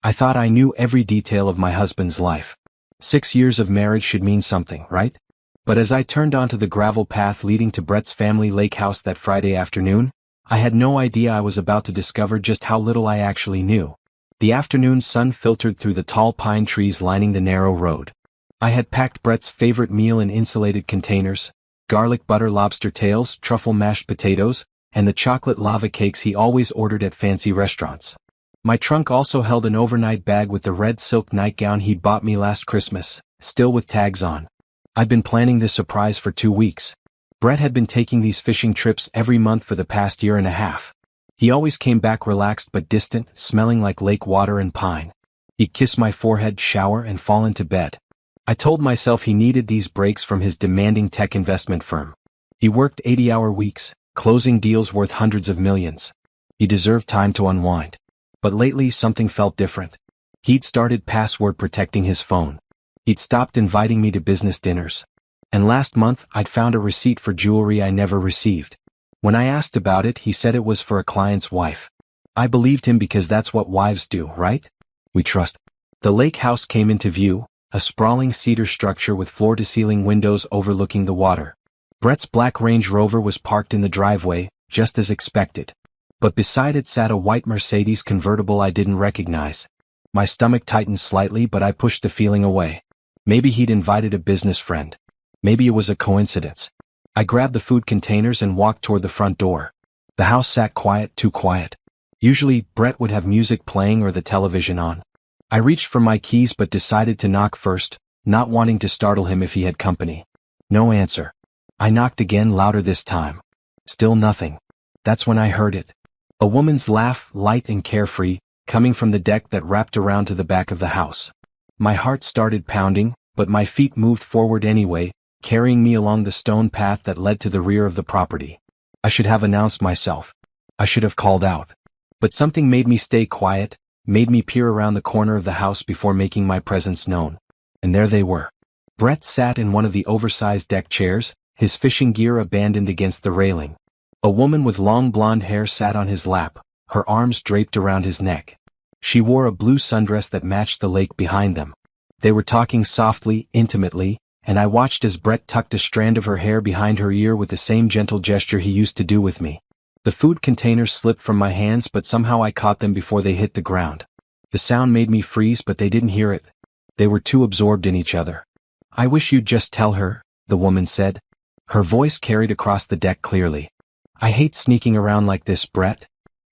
I thought I knew every detail of my husband's life. 6 years of marriage should mean something, right? But as I turned onto the gravel path leading to Brett's family lake house that Friday afternoon, I had no idea I was about to discover just how little I actually knew. The afternoon sun filtered through the tall pine trees lining the narrow road. I had packed Brett's favorite meal in insulated containers: garlic butter lobster tails, truffle mashed potatoes, and the chocolate lava cakes he always ordered at fancy restaurants. My trunk also held an overnight bag with the red silk nightgown he'd bought me last Christmas, still with tags on. I'd been planning this surprise for 2 weeks. Brett had been taking these fishing trips every month for the past year and a half. He always came back relaxed but distant, smelling like lake water and pine. He'd kiss my forehead, shower, and fall into bed. I told myself he needed these breaks from his demanding tech investment firm. He worked 80-hour weeks, closing deals worth hundreds of millions. He deserved time to unwind. But lately something felt different. He'd started password protecting his phone. He'd stopped inviting me to business dinners. And last month I'd found a receipt for jewelry I never received. When I asked about it, he said it was for a client's wife. I believed him because that's what wives do, right? We trust. The lake house came into view, a sprawling cedar structure with floor-to-ceiling windows overlooking the water. Brett's black Range Rover was parked in the driveway, just as expected. But beside it sat a white Mercedes convertible I didn't recognize. My stomach tightened slightly, but I pushed the feeling away. Maybe he'd invited a business friend. Maybe it was a coincidence. I grabbed the food containers and walked toward the front door. The house sat quiet, too quiet. Usually, Brett would have music playing or the television on. I reached for my keys but decided to knock first, not wanting to startle him if he had company. No answer. I knocked again, louder this time. Still nothing. That's when I heard it. A woman's laugh, light and carefree, coming from the deck that wrapped around to the back of the house. My heart started pounding, but my feet moved forward anyway, carrying me along the stone path that led to the rear of the property. I should have announced myself. I should have called out. But something made me stay quiet, made me peer around the corner of the house before making my presence known. And there they were. Brett sat in one of the oversized deck chairs, his fishing gear abandoned against the railing. A woman with long blonde hair sat on his lap, her arms draped around his neck. She wore a blue sundress that matched the lake behind them. They were talking softly, intimately, and I watched as Brett tucked a strand of her hair behind her ear with the same gentle gesture he used to do with me. The food containers slipped from my hands, but somehow I caught them before they hit the ground. The sound made me freeze, but they didn't hear it. They were too absorbed in each other. "I wish you'd just tell her," the woman said. Her voice carried across the deck clearly. "I hate sneaking around like this, Brett."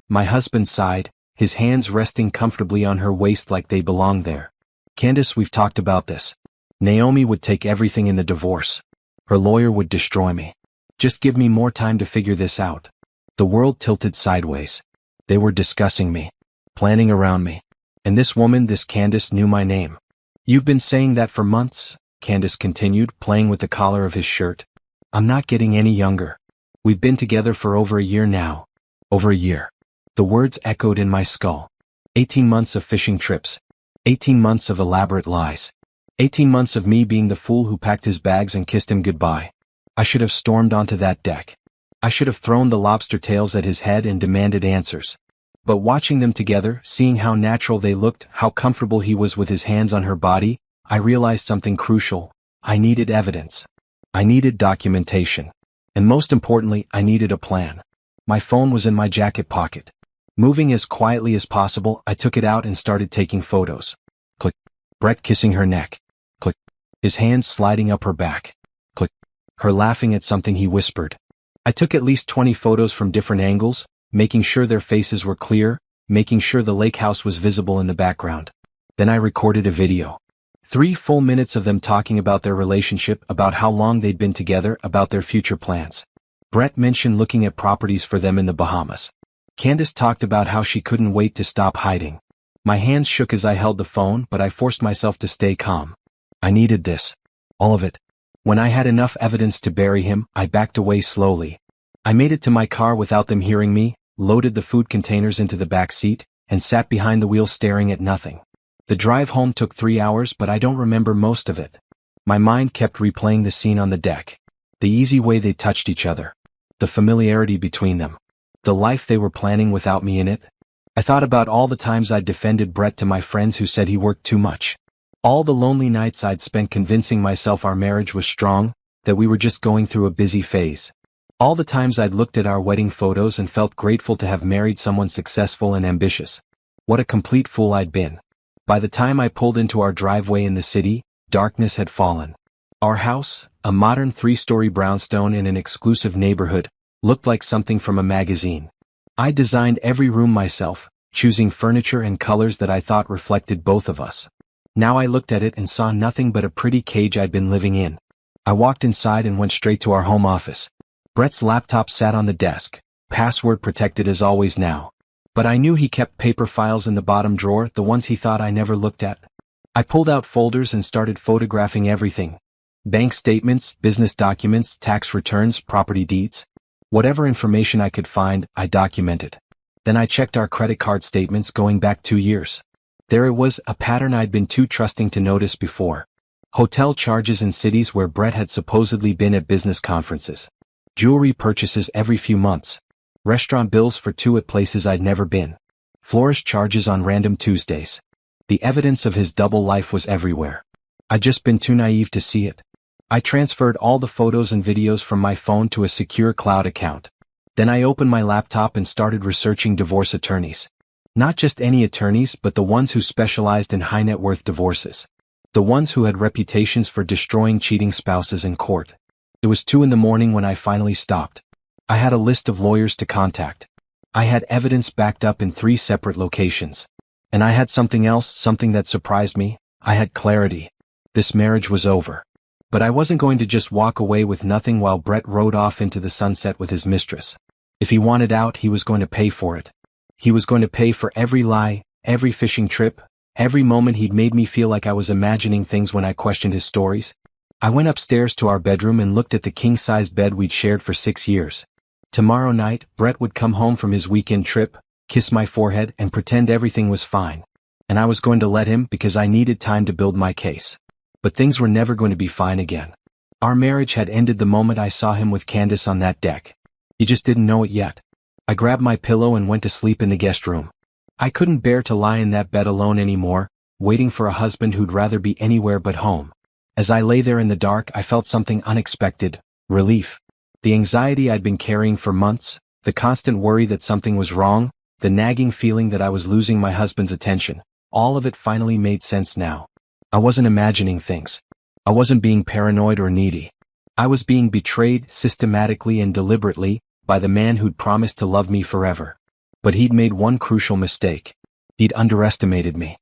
My husband sighed, his hands resting comfortably on her waist like they belonged there. "Candace, we've talked about this. Naomi would take everything in the divorce. Her lawyer would destroy me. Just give me more time to figure this out." The world tilted sideways. They were discussing me, planning around me. And this woman, this Candace, knew my name. "You've been saying that for months," Candace continued, playing with the collar of his shirt. "I'm not getting any younger. We've been together for over a year now. Over a year." The words echoed in my skull. 18 months of fishing trips. 18 months of elaborate lies. 18 months of me being the fool who packed his bags and kissed him goodbye. I should have stormed onto that deck. I should have thrown the lobster tails at his head and demanded answers. But watching them together, seeing how natural they looked, how comfortable he was with his hands on her body, I realized something crucial. I needed evidence. I needed documentation. And most importantly, I needed a plan. My phone was in my jacket pocket. Moving as quietly as possible, I took it out and started taking photos. Click. Brett kissing her neck. Click. His hands sliding up her back. Click. Her laughing at something he whispered. I took at least 20 photos from different angles, making sure their faces were clear, making sure the lake house was visible in the background. Then I recorded a video. 3 full minutes of them talking about their relationship, about how long they'd been together, about their future plans. Brett mentioned looking at properties for them in the Bahamas. Candace talked about how she couldn't wait to stop hiding. My hands shook as I held the phone, but I forced myself to stay calm. I needed this. All of it. When I had enough evidence to bury him, I backed away slowly. I made it to my car without them hearing me, loaded the food containers into the back seat, and sat behind the wheel staring at nothing. The drive home took 3 hours, but I don't remember most of it. My mind kept replaying the scene on the deck. The easy way they touched each other. The familiarity between them. The life they were planning without me in it. I thought about all the times I'd defended Brett to my friends who said he worked too much. All the lonely nights I'd spent convincing myself our marriage was strong, that we were just going through a busy phase. All the times I'd looked at our wedding photos and felt grateful to have married someone successful and ambitious. What a complete fool I'd been. By the time I pulled into our driveway in the city, darkness had fallen. Our house, a modern 3-story brownstone in an exclusive neighborhood, looked like something from a magazine. I designed every room myself, choosing furniture and colors that I thought reflected both of us. Now I looked at it and saw nothing but a pretty cage I'd been living in. I walked inside and went straight to our home office. Brett's laptop sat on the desk, password protected as always now. But I knew he kept paper files in the bottom drawer, the ones he thought I never looked at. I pulled out folders and started photographing everything. Bank statements, business documents, tax returns, property deeds. Whatever information I could find, I documented. Then I checked our credit card statements going back 2 years. There it was, a pattern I'd been too trusting to notice before. Hotel charges in cities where Brett had supposedly been at business conferences. Jewelry purchases every few months. Restaurant bills for 2 at places I'd never been. Florist charges on random Tuesdays. The evidence of his double life was everywhere. I'd just been too naive to see it. I transferred all the photos and videos from my phone to a secure cloud account. Then I opened my laptop and started researching divorce attorneys. Not just any attorneys, but the ones who specialized in high net worth divorces. The ones who had reputations for destroying cheating spouses in court. It was 2 a.m. when I finally stopped. I had a list of lawyers to contact. I had evidence backed up in 3 separate locations. And I had something else, something that surprised me. I had clarity. This marriage was over. But I wasn't going to just walk away with nothing while Brett rode off into the sunset with his mistress. If he wanted out, he was going to pay for it. He was going to pay for every lie, every fishing trip, every moment he'd made me feel like I was imagining things when I questioned his stories. I went upstairs to our bedroom and looked at the king-sized bed we'd shared for 6 years. Tomorrow night, Brett would come home from his weekend trip, kiss my forehead and pretend everything was fine. And I was going to let him because I needed time to build my case. But things were never going to be fine again. Our marriage had ended the moment I saw him with Candace on that deck. He just didn't know it yet. I grabbed my pillow and went to sleep in the guest room. I couldn't bear to lie in that bed alone anymore, waiting for a husband who'd rather be anywhere but home. As I lay there in the dark, I felt something unexpected, relief. The anxiety I'd been carrying for months, the constant worry that something was wrong, the nagging feeling that I was losing my husband's attention, all of it finally made sense now. I wasn't imagining things. I wasn't being paranoid or needy. I was being betrayed systematically and deliberately by the man who'd promised to love me forever. But he'd made one crucial mistake. He'd underestimated me.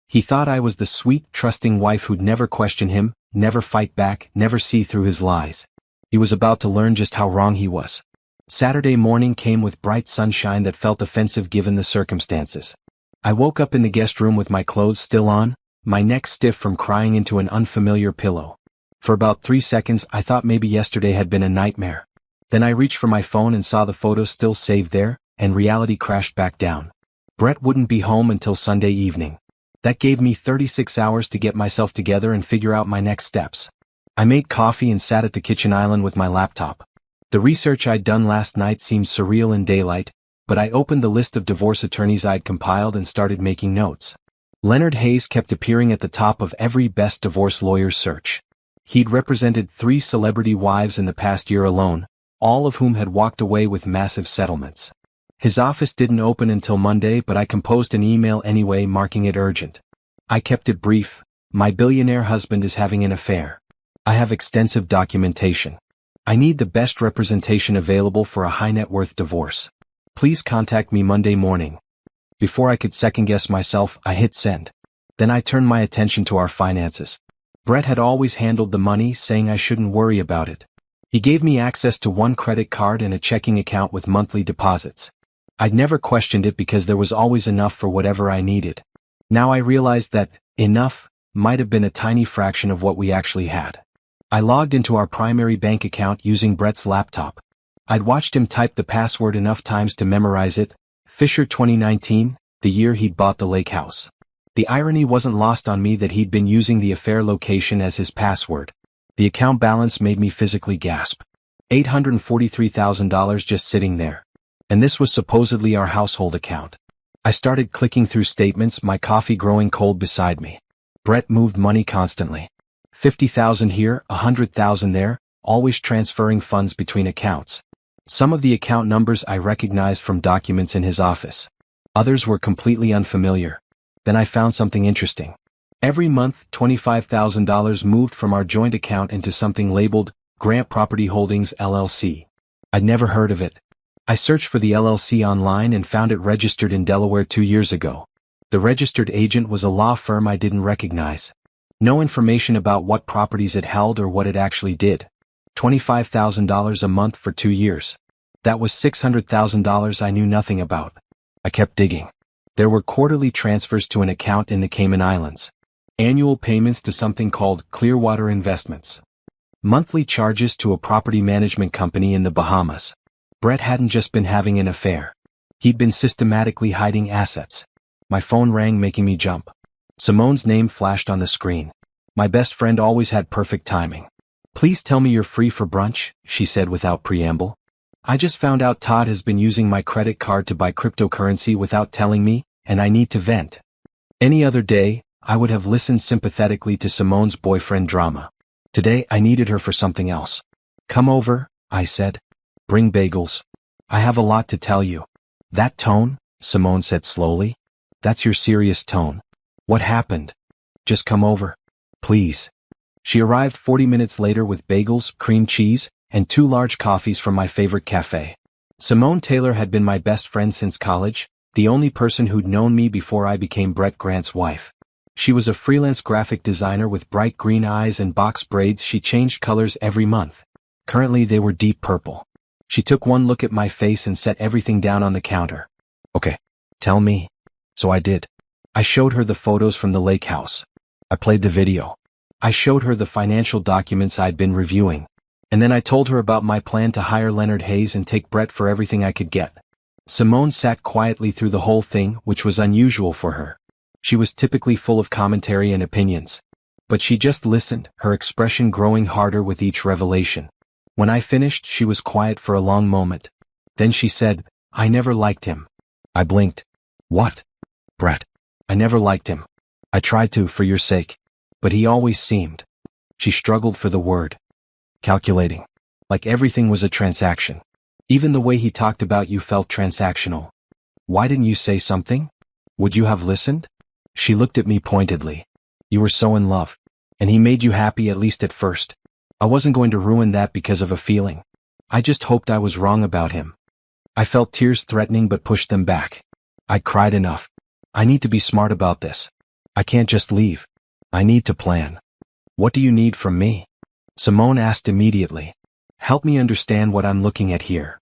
He thought I was the sweet, trusting wife who'd never question him, never fight back, never see through his lies. He was about to learn just how wrong he was. Saturday morning came with bright sunshine that felt offensive given the circumstances. I woke up in the guest room with my clothes still on, my neck stiff from crying into an unfamiliar pillow. For about 3 seconds I thought maybe yesterday had been a nightmare. Then I reached for my phone and saw the photos still saved there, and reality crashed back down. Brett wouldn't be home until Sunday evening. That gave me 36 hours to get myself together and figure out my next steps. I made coffee and sat at the kitchen island with my laptop. The research I'd done last night seemed surreal in daylight, but I opened the list of divorce attorneys I'd compiled and started making notes. Leonard Hayes kept appearing at the top of every best divorce lawyer's search. He'd represented 3 celebrity wives in the past year alone, all of whom had walked away with massive settlements. His office didn't open until Monday, but I composed an email anyway, marking it urgent. I kept it brief. My billionaire husband is having an affair. I have extensive documentation. I need the best representation available for a high net worth divorce. Please contact me Monday morning. Before I could second-guess myself, I hit send. Then I turned my attention to our finances. Brett had always handled the money, saying I shouldn't worry about it. He gave me access to 1 credit card and a checking account with monthly deposits. I'd never questioned it because there was always enough for whatever I needed. Now I realized that enough might have been a tiny fraction of what we actually had. I logged into our primary bank account using Brett's laptop. I'd watched him type the password enough times to memorize it. Fisher 2019, the year he'd bought the lake house. The irony wasn't lost on me that he'd been using the affair location as his password. The account balance made me physically gasp. $843,000 just sitting there. And this was supposedly our household account. I started clicking through statements, my coffee growing cold beside me. Brett moved money constantly. 50,000 here, 100,000 there, always transferring funds between accounts. Some of the account numbers I recognized from documents in his office. Others were completely unfamiliar. Then I found something interesting. Every month, $25,000 moved from our joint account into something labeled Grant Property Holdings LLC. I'd never heard of it. I searched for the LLC online and found it registered in Delaware 2 years ago. The registered agent was a law firm I didn't recognize. No information about what properties it held or what it actually did. $25,000 a month for 2 years. That was $600,000 I knew nothing about. I kept digging. There were quarterly transfers to an account in the Cayman Islands. Annual payments to something called Clearwater Investments. Monthly charges to a property management company in the Bahamas. Brett hadn't just been having an affair. He'd been systematically hiding assets. My phone rang, making me jump. Simone's name flashed on the screen. My best friend always had perfect timing. "Please tell me you're free for brunch," she said without preamble. "I just found out Todd has been using my credit card to buy cryptocurrency without telling me, and I need to vent." Any other day, I would have listened sympathetically to Simone's boyfriend drama. Today, I needed her for something else. "Come over," I said. "Bring bagels. I have a lot to tell you." "That tone?" Simone said slowly. "That's your serious tone. What happened?" "Just come over. Please." She arrived 40 minutes later with bagels, cream cheese, and 2 large coffees from my favorite cafe. Simone Taylor had been my best friend since college, the only person who'd known me before I became Brett Grant's wife. She was a freelance graphic designer with bright green eyes and box braids. She changed colors every month. Currently they were deep purple. She took one look at my face and set everything down on the counter. "Okay, tell me." So I did. I showed her the photos from the lake house. I played the video. I showed her the financial documents I'd been reviewing. And then I told her about my plan to hire Leonard Hayes and take Brett for everything I could get. Simone sat quietly through the whole thing, which was unusual for her. She was typically full of commentary and opinions. But she just listened, her expression growing harder with each revelation. When I finished, she was quiet for a long moment. Then she said, "I never liked him." I blinked. "What?" "Brett. I never liked him. I tried to, for your sake. But he always seemed." She struggled for the word. "Calculating. Like everything was a transaction. Even the way he talked about you felt transactional." "Why didn't you say something? Would you have listened?" She looked at me pointedly. "You were so in love. And he made you happy, at least at first. I wasn't going to ruin that because of a feeling. I just hoped I was wrong about him." I felt tears threatening but pushed them back. I'd cried enough. I need to be smart about this. I can't just leave. I need to plan. "What do you need from me?" Simone asked immediately. "Help me understand what I'm looking at here."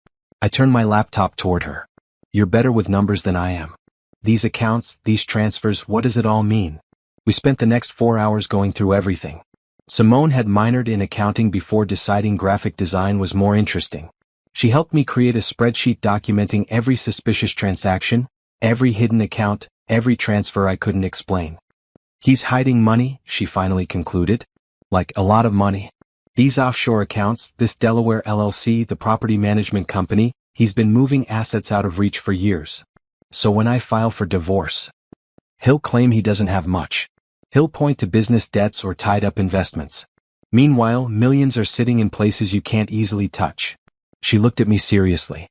I turned my laptop toward her. "You're better with numbers than I am. These accounts, these transfers, what does it all mean?" We spent the next 4 hours going through everything. Simone had minored in accounting before deciding graphic design was more interesting. She helped me create a spreadsheet documenting every suspicious transaction, every hidden account, every transfer I couldn't explain. "He's hiding money," she finally concluded. "Like a lot of money. These offshore accounts, this Delaware LLC, the property management company, he's been moving assets out of reach for years. So when I file for divorce, he'll claim he doesn't have much. He'll point to business debts or tied-up investments. Meanwhile, millions are sitting in places you can't easily touch." She looked at me seriously.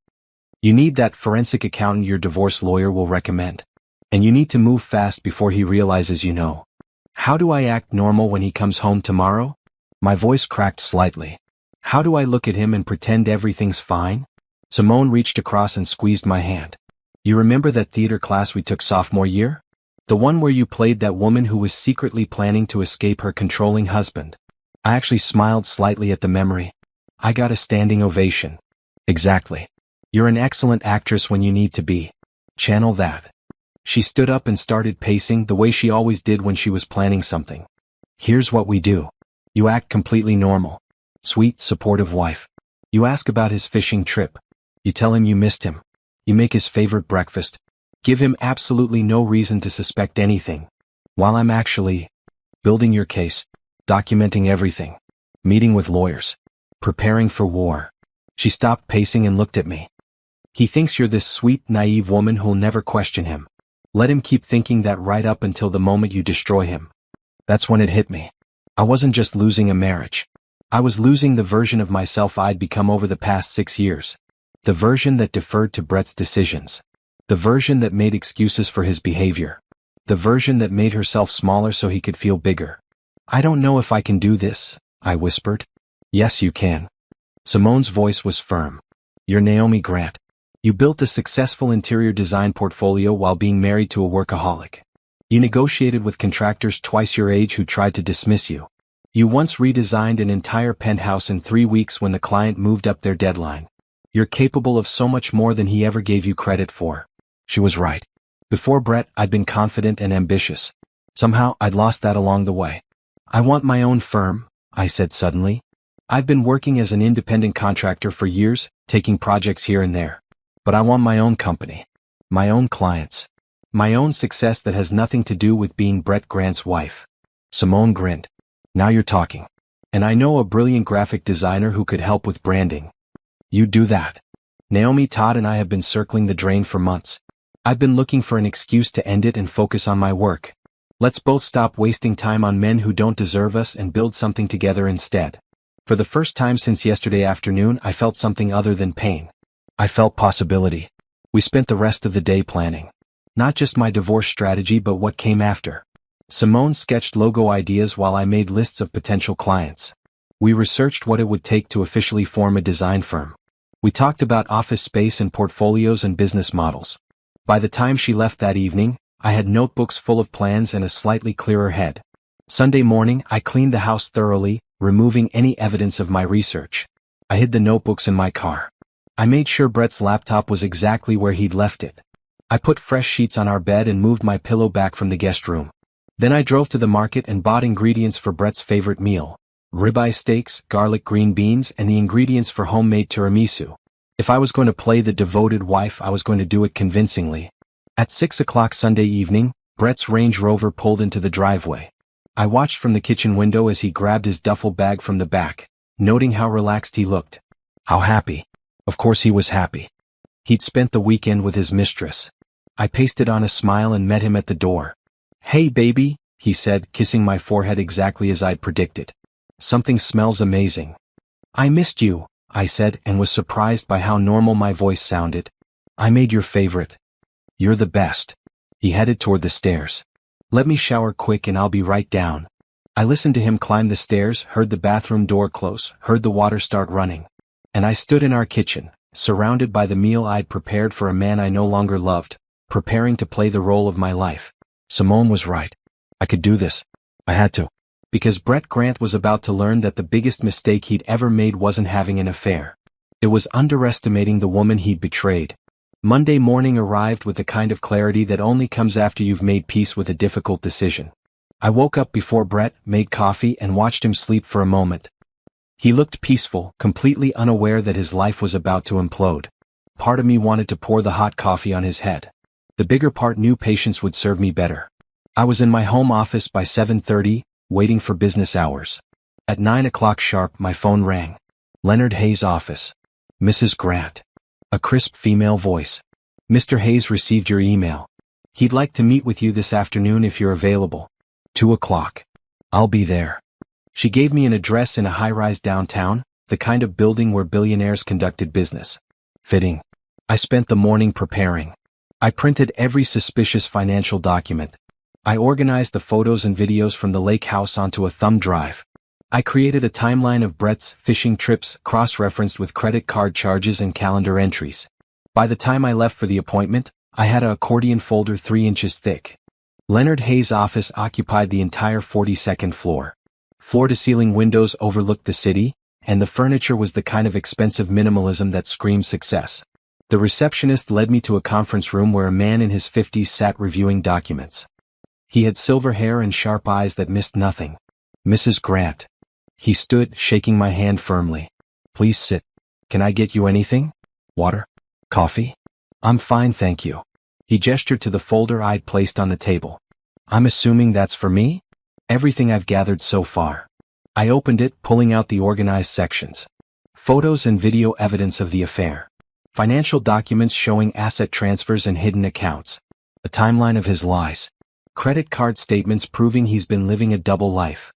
"You need that forensic accountant your divorce lawyer will recommend. And you need to move fast before he realizes you know." "How do I act normal when he comes home tomorrow?" My voice cracked slightly. "How do I look at him and pretend everything's fine?" Simone reached across and squeezed my hand. "You remember that theater class we took sophomore year? The one where you played that woman who was secretly planning to escape her controlling husband?" I actually smiled slightly at the memory. I got a standing ovation. "Exactly. You're an excellent actress when you need to be. Channel that." She stood up and started pacing the way she always did when she was planning something. "Here's what we do. You act completely normal. Sweet, supportive wife. You ask about his fishing trip. You tell him you missed him. You make his favorite breakfast. Give him absolutely no reason to suspect anything. While I'm actually building your case, documenting everything, meeting with lawyers, preparing for war." She stopped pacing and looked at me. He thinks you're this sweet, naive woman who'll never question him. Let him keep thinking that right up until the moment you destroy him. That's when it hit me. I wasn't just losing a marriage. I was losing the version of myself I'd become over the past 6 years. The version that deferred to Brett's decisions. The version that made excuses for his behavior. The version that made herself smaller so he could feel bigger. I don't know if I can do this, I whispered. Yes, you can. Simone's voice was firm. You're Naomi Grant. You built a successful interior design portfolio while being married to a workaholic. You negotiated with contractors twice your age who tried to dismiss you. You once redesigned an entire penthouse in 3 weeks when the client moved up their deadline. You're capable of so much more than he ever gave you credit for. She was right. Before Brett, I'd been confident and ambitious. Somehow, I'd lost that along the way. I want my own firm, I said suddenly. I've been working as an independent contractor for years, taking projects here and there. But I want my own company. My own clients. My own success that has nothing to do with being Brett Grant's wife. Simone grinned. Now you're talking. And I know a brilliant graphic designer who could help with branding. You do that. Naomi, Todd and I have been circling the drain for months. I've been looking for an excuse to end it and focus on my work. Let's both stop wasting time on men who don't deserve us and build something together instead. For the first time since yesterday afternoon, I felt something other than pain. I felt possibility. We spent the rest of the day planning. Not just my divorce strategy but what came after. Simone sketched logo ideas while I made lists of potential clients. We researched what it would take to officially form a design firm. We talked about office space and portfolios and business models. By the time she left that evening, I had notebooks full of plans and a slightly clearer head. Sunday morning, I cleaned the house thoroughly, removing any evidence of my research. I hid the notebooks in my car. I made sure Brett's laptop was exactly where he'd left it. I put fresh sheets on our bed and moved my pillow back from the guest room. Then I drove to the market and bought ingredients for Brett's favorite meal. Ribeye steaks, garlic green beans, and the ingredients for homemade tiramisu. If I was going to play the devoted wife, I was going to do it convincingly. At 6 o'clock Sunday evening, Brett's Range Rover pulled into the driveway. I watched from the kitchen window as he grabbed his duffel bag from the back, noting how relaxed he looked. How happy. Of course he was happy. He'd spent the weekend with his mistress. I pasted on a smile and met him at the door. Hey baby, he said, kissing my forehead exactly as I'd predicted. Something smells amazing. I missed you, I said, and was surprised by how normal my voice sounded. I made your favorite. You're the best. He headed toward the stairs. Let me shower quick and I'll be right down. I listened to him climb the stairs, heard the bathroom door close, heard the water start running. And I stood in our kitchen, surrounded by the meal I'd prepared for a man I no longer loved, preparing to play the role of my life. Simone was right. I could do this. I had to. Because Brett Grant was about to learn that the biggest mistake he'd ever made wasn't having an affair. It was underestimating the woman he'd betrayed. Monday morning arrived with the kind of clarity that only comes after you've made peace with a difficult decision. I woke up before Brett, made coffee, and watched him sleep for a moment. He looked peaceful, completely unaware that his life was about to implode. Part of me wanted to pour the hot coffee on his head. The bigger part knew patience would serve me better. I was in my home office by 7:30, waiting for business hours. At 9 o'clock sharp, my phone rang. Leonard Hayes' office. Mrs. Grant. A crisp female voice. Mr. Hayes received your email. He'd like to meet with you this afternoon if you're available. 2 o'clock. I'll be there. She gave me an address in a high-rise downtown, the kind of building where billionaires conducted business. Fitting. I spent the morning preparing. I printed every suspicious financial document. I organized the photos and videos from the lake house onto a thumb drive. I created a timeline of Brett's fishing trips, cross-referenced with credit card charges and calendar entries. By the time I left for the appointment, I had an accordion folder 3 inches thick. Leonard Hayes' office occupied the entire 42nd floor. Floor-to-ceiling windows overlooked the city, and the furniture was the kind of expensive minimalism that screamed success. The receptionist led me to a conference room where a man in his 50s sat reviewing documents. He had silver hair and sharp eyes that missed nothing. Mrs. Grant. He stood, shaking my hand firmly. Please sit. Can I get you anything? Water? Coffee? I'm fine, thank you. He gestured to the folder I'd placed on the table. I'm assuming that's for me? Everything I've gathered so far. I opened it, pulling out the organized sections. Photos and video evidence of the affair. Financial documents showing asset transfers and hidden accounts. A timeline of his lies. Credit card statements proving he's been living a double life.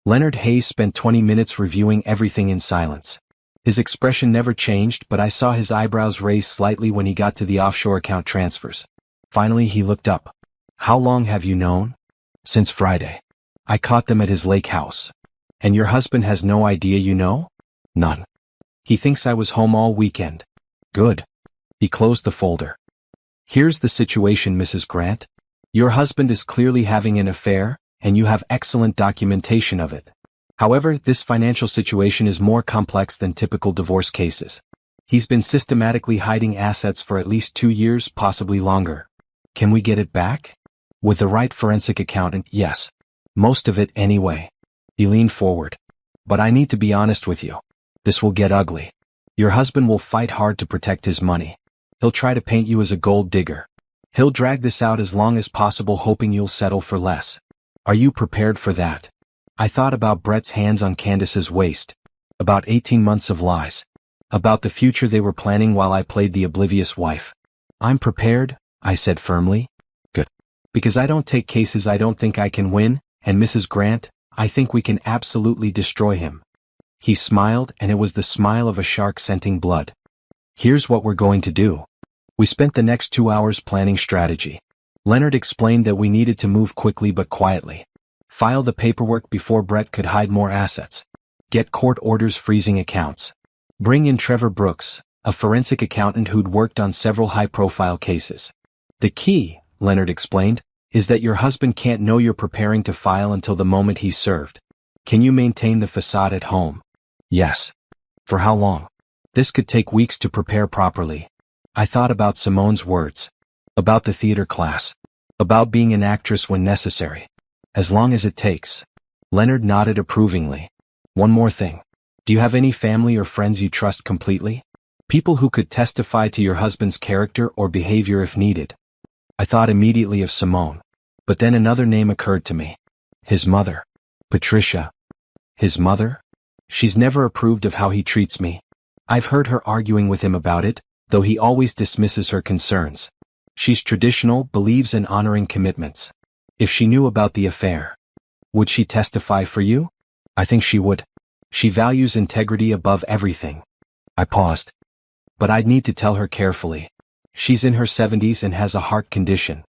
Leonard Hayes spent 20 minutes reviewing everything in silence. His expression never changed, but I saw his eyebrows raise slightly when he got to the offshore account transfers. Finally he looked up. How long have you known? Since Friday. I caught them at his lake house. And your husband has no idea you know? None. He thinks I was home all weekend. Good. He closed the folder. Here's the situation, Mrs. Grant. Your husband is clearly having an affair, and you have excellent documentation of it. However, this financial situation is more complex than typical divorce cases. He's been systematically hiding assets for at least 2 years, possibly longer. Can we get it back? With the right forensic accountant, yes. Most of it anyway. He leaned forward. But I need to be honest with you. This will get ugly. Your husband will fight hard to protect his money. He'll try to paint you as a gold digger. He'll drag this out as long as possible, hoping you'll settle for less. Are you prepared for that? I thought about Brett's hands on Candace's waist. About 18 months of lies. About the future they were planning while I played the oblivious wife. I'm prepared, I said firmly. Good. Because I don't take cases I don't think I can win, and Mrs. Grant, I think we can absolutely destroy him. He smiled, and it was the smile of a shark scenting blood. Here's what we're going to do. We spent the next 2 hours planning strategy. Leonard explained that we needed to move quickly but quietly. File the paperwork before Brett could hide more assets. Get court orders freezing accounts. Bring in Trevor Brooks, a forensic accountant who'd worked on several high-profile cases. The key, Leonard explained, is that your husband can't know you're preparing to file until the moment he's served. Can you maintain the facade at home? Yes. For how long? This could take weeks to prepare properly. I thought about Simone's words. About the theater class. About being an actress when necessary. As long as it takes. Leonard nodded approvingly. One more thing. Do you have any family or friends you trust completely? People who could testify to your husband's character or behavior if needed. I thought immediately of Simone. But then another name occurred to me. His mother. Patricia. His mother? She's never approved of how he treats me. I've heard her arguing with him about it, though he always dismisses her concerns. She's traditional, believes in honoring commitments. If she knew about the affair, would she testify for you? I think she would. She values integrity above everything. I paused. But I'd need to tell her carefully. She's in her 70s and has a heart condition.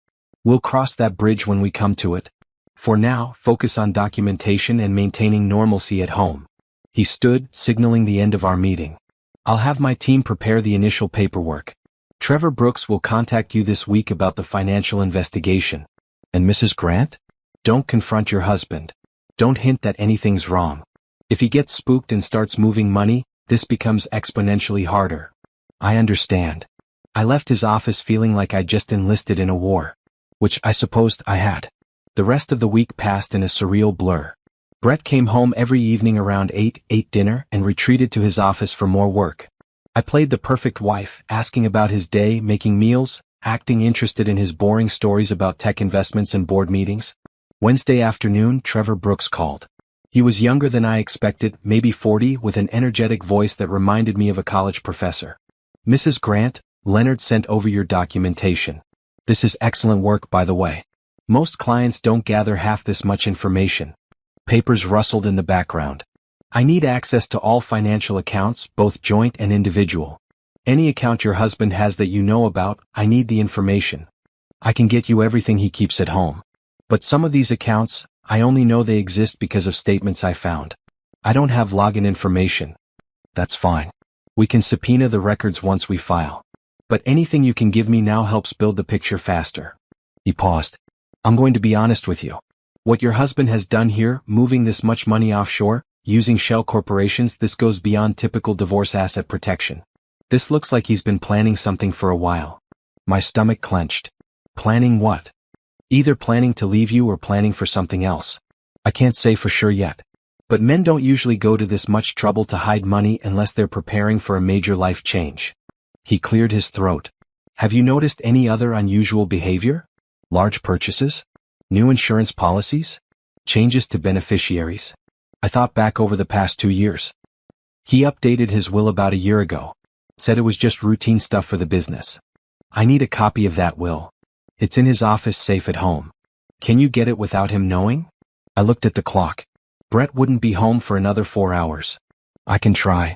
We'll cross that bridge when we come to it. For now, focus on documentation and maintaining normalcy at home. He stood, signaling the end of our meeting. I'll have my team prepare the initial paperwork. Trevor Brooks will contact you this week about the financial investigation. And Mrs. Grant? Don't confront your husband. Don't hint that anything's wrong. If he gets spooked and starts moving money, this becomes exponentially harder. I understand. I left his office feeling like I'd just enlisted in a war. Which I supposed I had. The rest of the week passed in a surreal blur. Brett came home every evening around 8, ate dinner, and retreated to his office for more work. I played the perfect wife, asking about his day, making meals, acting interested in his boring stories about tech investments and board meetings. Wednesday afternoon, Trevor Brooks called. He was younger than I expected, maybe 40, with an energetic voice that reminded me of a college professor. Mrs. Grant, Leonard sent over your documentation. This is excellent work, by the way. Most clients don't gather half this much information. Papers rustled in the background. I need access to all financial accounts, both joint and individual. Any account your husband has that you know about, I need the information. I can get you everything he keeps at home. But some of these accounts, I only know they exist because of statements I found. I don't have login information. That's fine. We can subpoena the records once we file. But anything you can give me now helps build the picture faster. He paused. I'm going to be honest with you. What your husband has done here, moving this much money offshore, using shell corporations, this goes beyond typical divorce asset protection. This looks like he's been planning something for a while. My stomach clenched. Planning what? Either planning to leave you or planning for something else. I can't say for sure yet. But men don't usually go to this much trouble to hide money unless they're preparing for a major life change. He cleared his throat. Have you noticed any other unusual behavior? Large purchases? New insurance policies? Changes to beneficiaries? I thought back over the past 2 years. He updated his will about a year ago. Said it was just routine stuff for the business. I need a copy of that will. It's in his office safe at home. Can you get it without him knowing? I looked at the clock. Brett wouldn't be home for another 4 hours. I can try.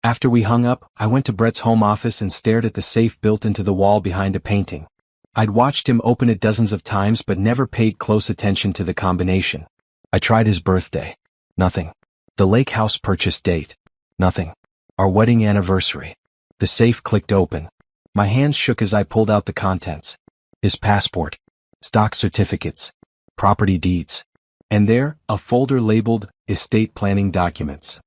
After we hung up, I went to Brett's home office and stared at the safe built into the wall behind a painting. I'd watched him open it dozens of times but never paid close attention to the combination. I tried his birthday. Nothing. The lake house purchase date. Nothing. Our wedding anniversary. The safe clicked open. My hands shook as I pulled out the contents. His passport. Stock certificates. Property deeds. And there, a folder labeled, estate planning documents.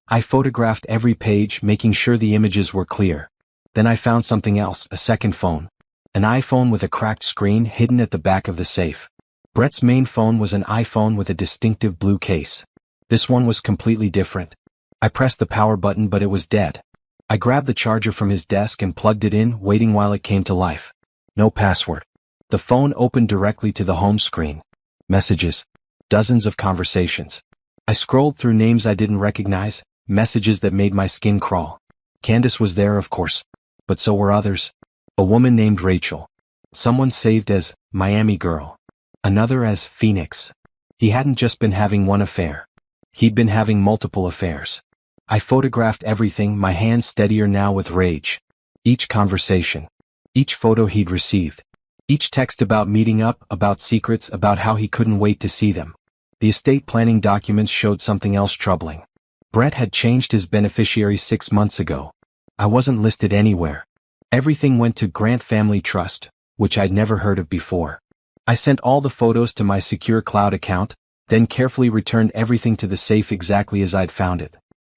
I photographed every page, making sure the images were clear. Then I found something else, a second phone. An iPhone with a cracked screen hidden at the back of the safe. Brett's main phone was an iPhone with a distinctive blue case. This one was completely different. I pressed the power button but it was dead. I grabbed the charger from his desk and plugged it in, waiting while it came to life. No password. The phone opened directly to the home screen. Messages. Dozens of conversations. I scrolled through names I didn't recognize, messages that made my skin crawl. Candace was there, of course. But so were others. A woman named Rachel. Someone saved as Miami Girl. Another as Phoenix. He hadn't just been having one affair. He'd been having multiple affairs. I photographed everything, my hands steadier now with rage. Each conversation. Each photo he'd received. Each text about meeting up, about secrets, about how he couldn't wait to see them. The estate planning documents showed something else troubling. Brett had changed his beneficiaries 6 months ago. I wasn't listed anywhere. Everything went to Grant Family Trust, which I'd never heard of before. I sent all the photos to my secure cloud account, then carefully returned everything to the safe exactly as I'd found it.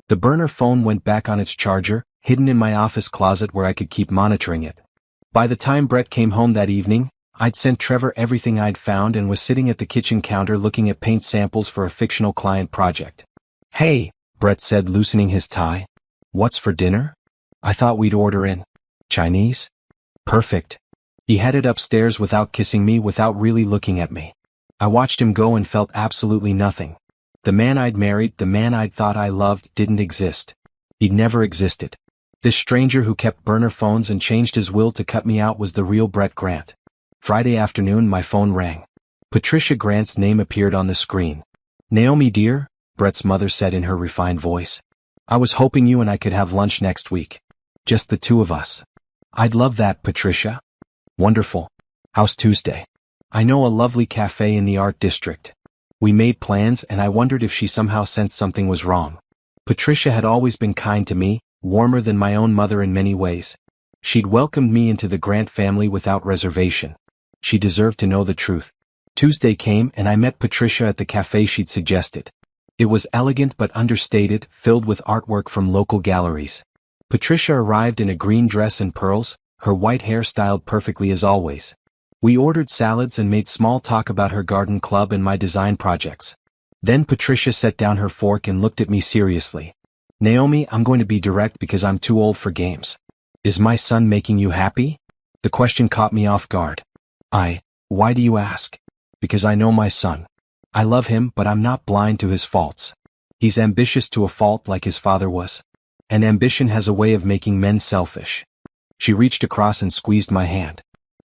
The burner phone went back on its charger, hidden in my office closet where I could keep monitoring it. By the time Brett came home that evening, I'd sent Trevor everything I'd found and was sitting at the kitchen counter looking at paint samples for a fictional client project. "Hey," Brett said, loosening his tie. "What's for dinner?" "I thought we'd order in. Chinese?" "Perfect." He headed upstairs without kissing me, without really looking at me. I watched him go and felt absolutely nothing. The man I'd married, the man I'd thought I loved, didn't exist. He'd never existed. This stranger who kept burner phones and changed his will to cut me out was the real Brett Grant. Friday afternoon my phone rang. Patricia Grant's name appeared on the screen. "Naomi dear," Brett's mother said in her refined voice. "I was hoping you and I could have lunch next week. Just the two of us." "I'd love that, Patricia." "Wonderful. How's Tuesday?" "I know a lovely cafe in the art district." We made plans and I wondered if she somehow sensed something was wrong. Patricia had always been kind to me, warmer than my own mother in many ways. She'd welcomed me into the Grant family without reservation. She deserved to know the truth. Tuesday came and I met Patricia at the cafe she'd suggested. It was elegant but understated, filled with artwork from local galleries. Patricia arrived in a green dress and pearls, her white hair styled perfectly as always. We ordered salads and made small talk about her garden club and my design projects. Then Patricia set down her fork and looked at me seriously. "Naomi, I'm going to be direct because I'm too old for games. Is my son making you happy?" The question caught me off guard. Why do you ask?" "Because I know my son. I love him, but I'm not blind to his faults. He's ambitious to a fault like his father was. And ambition has a way of making men selfish." She reached across and squeezed my hand.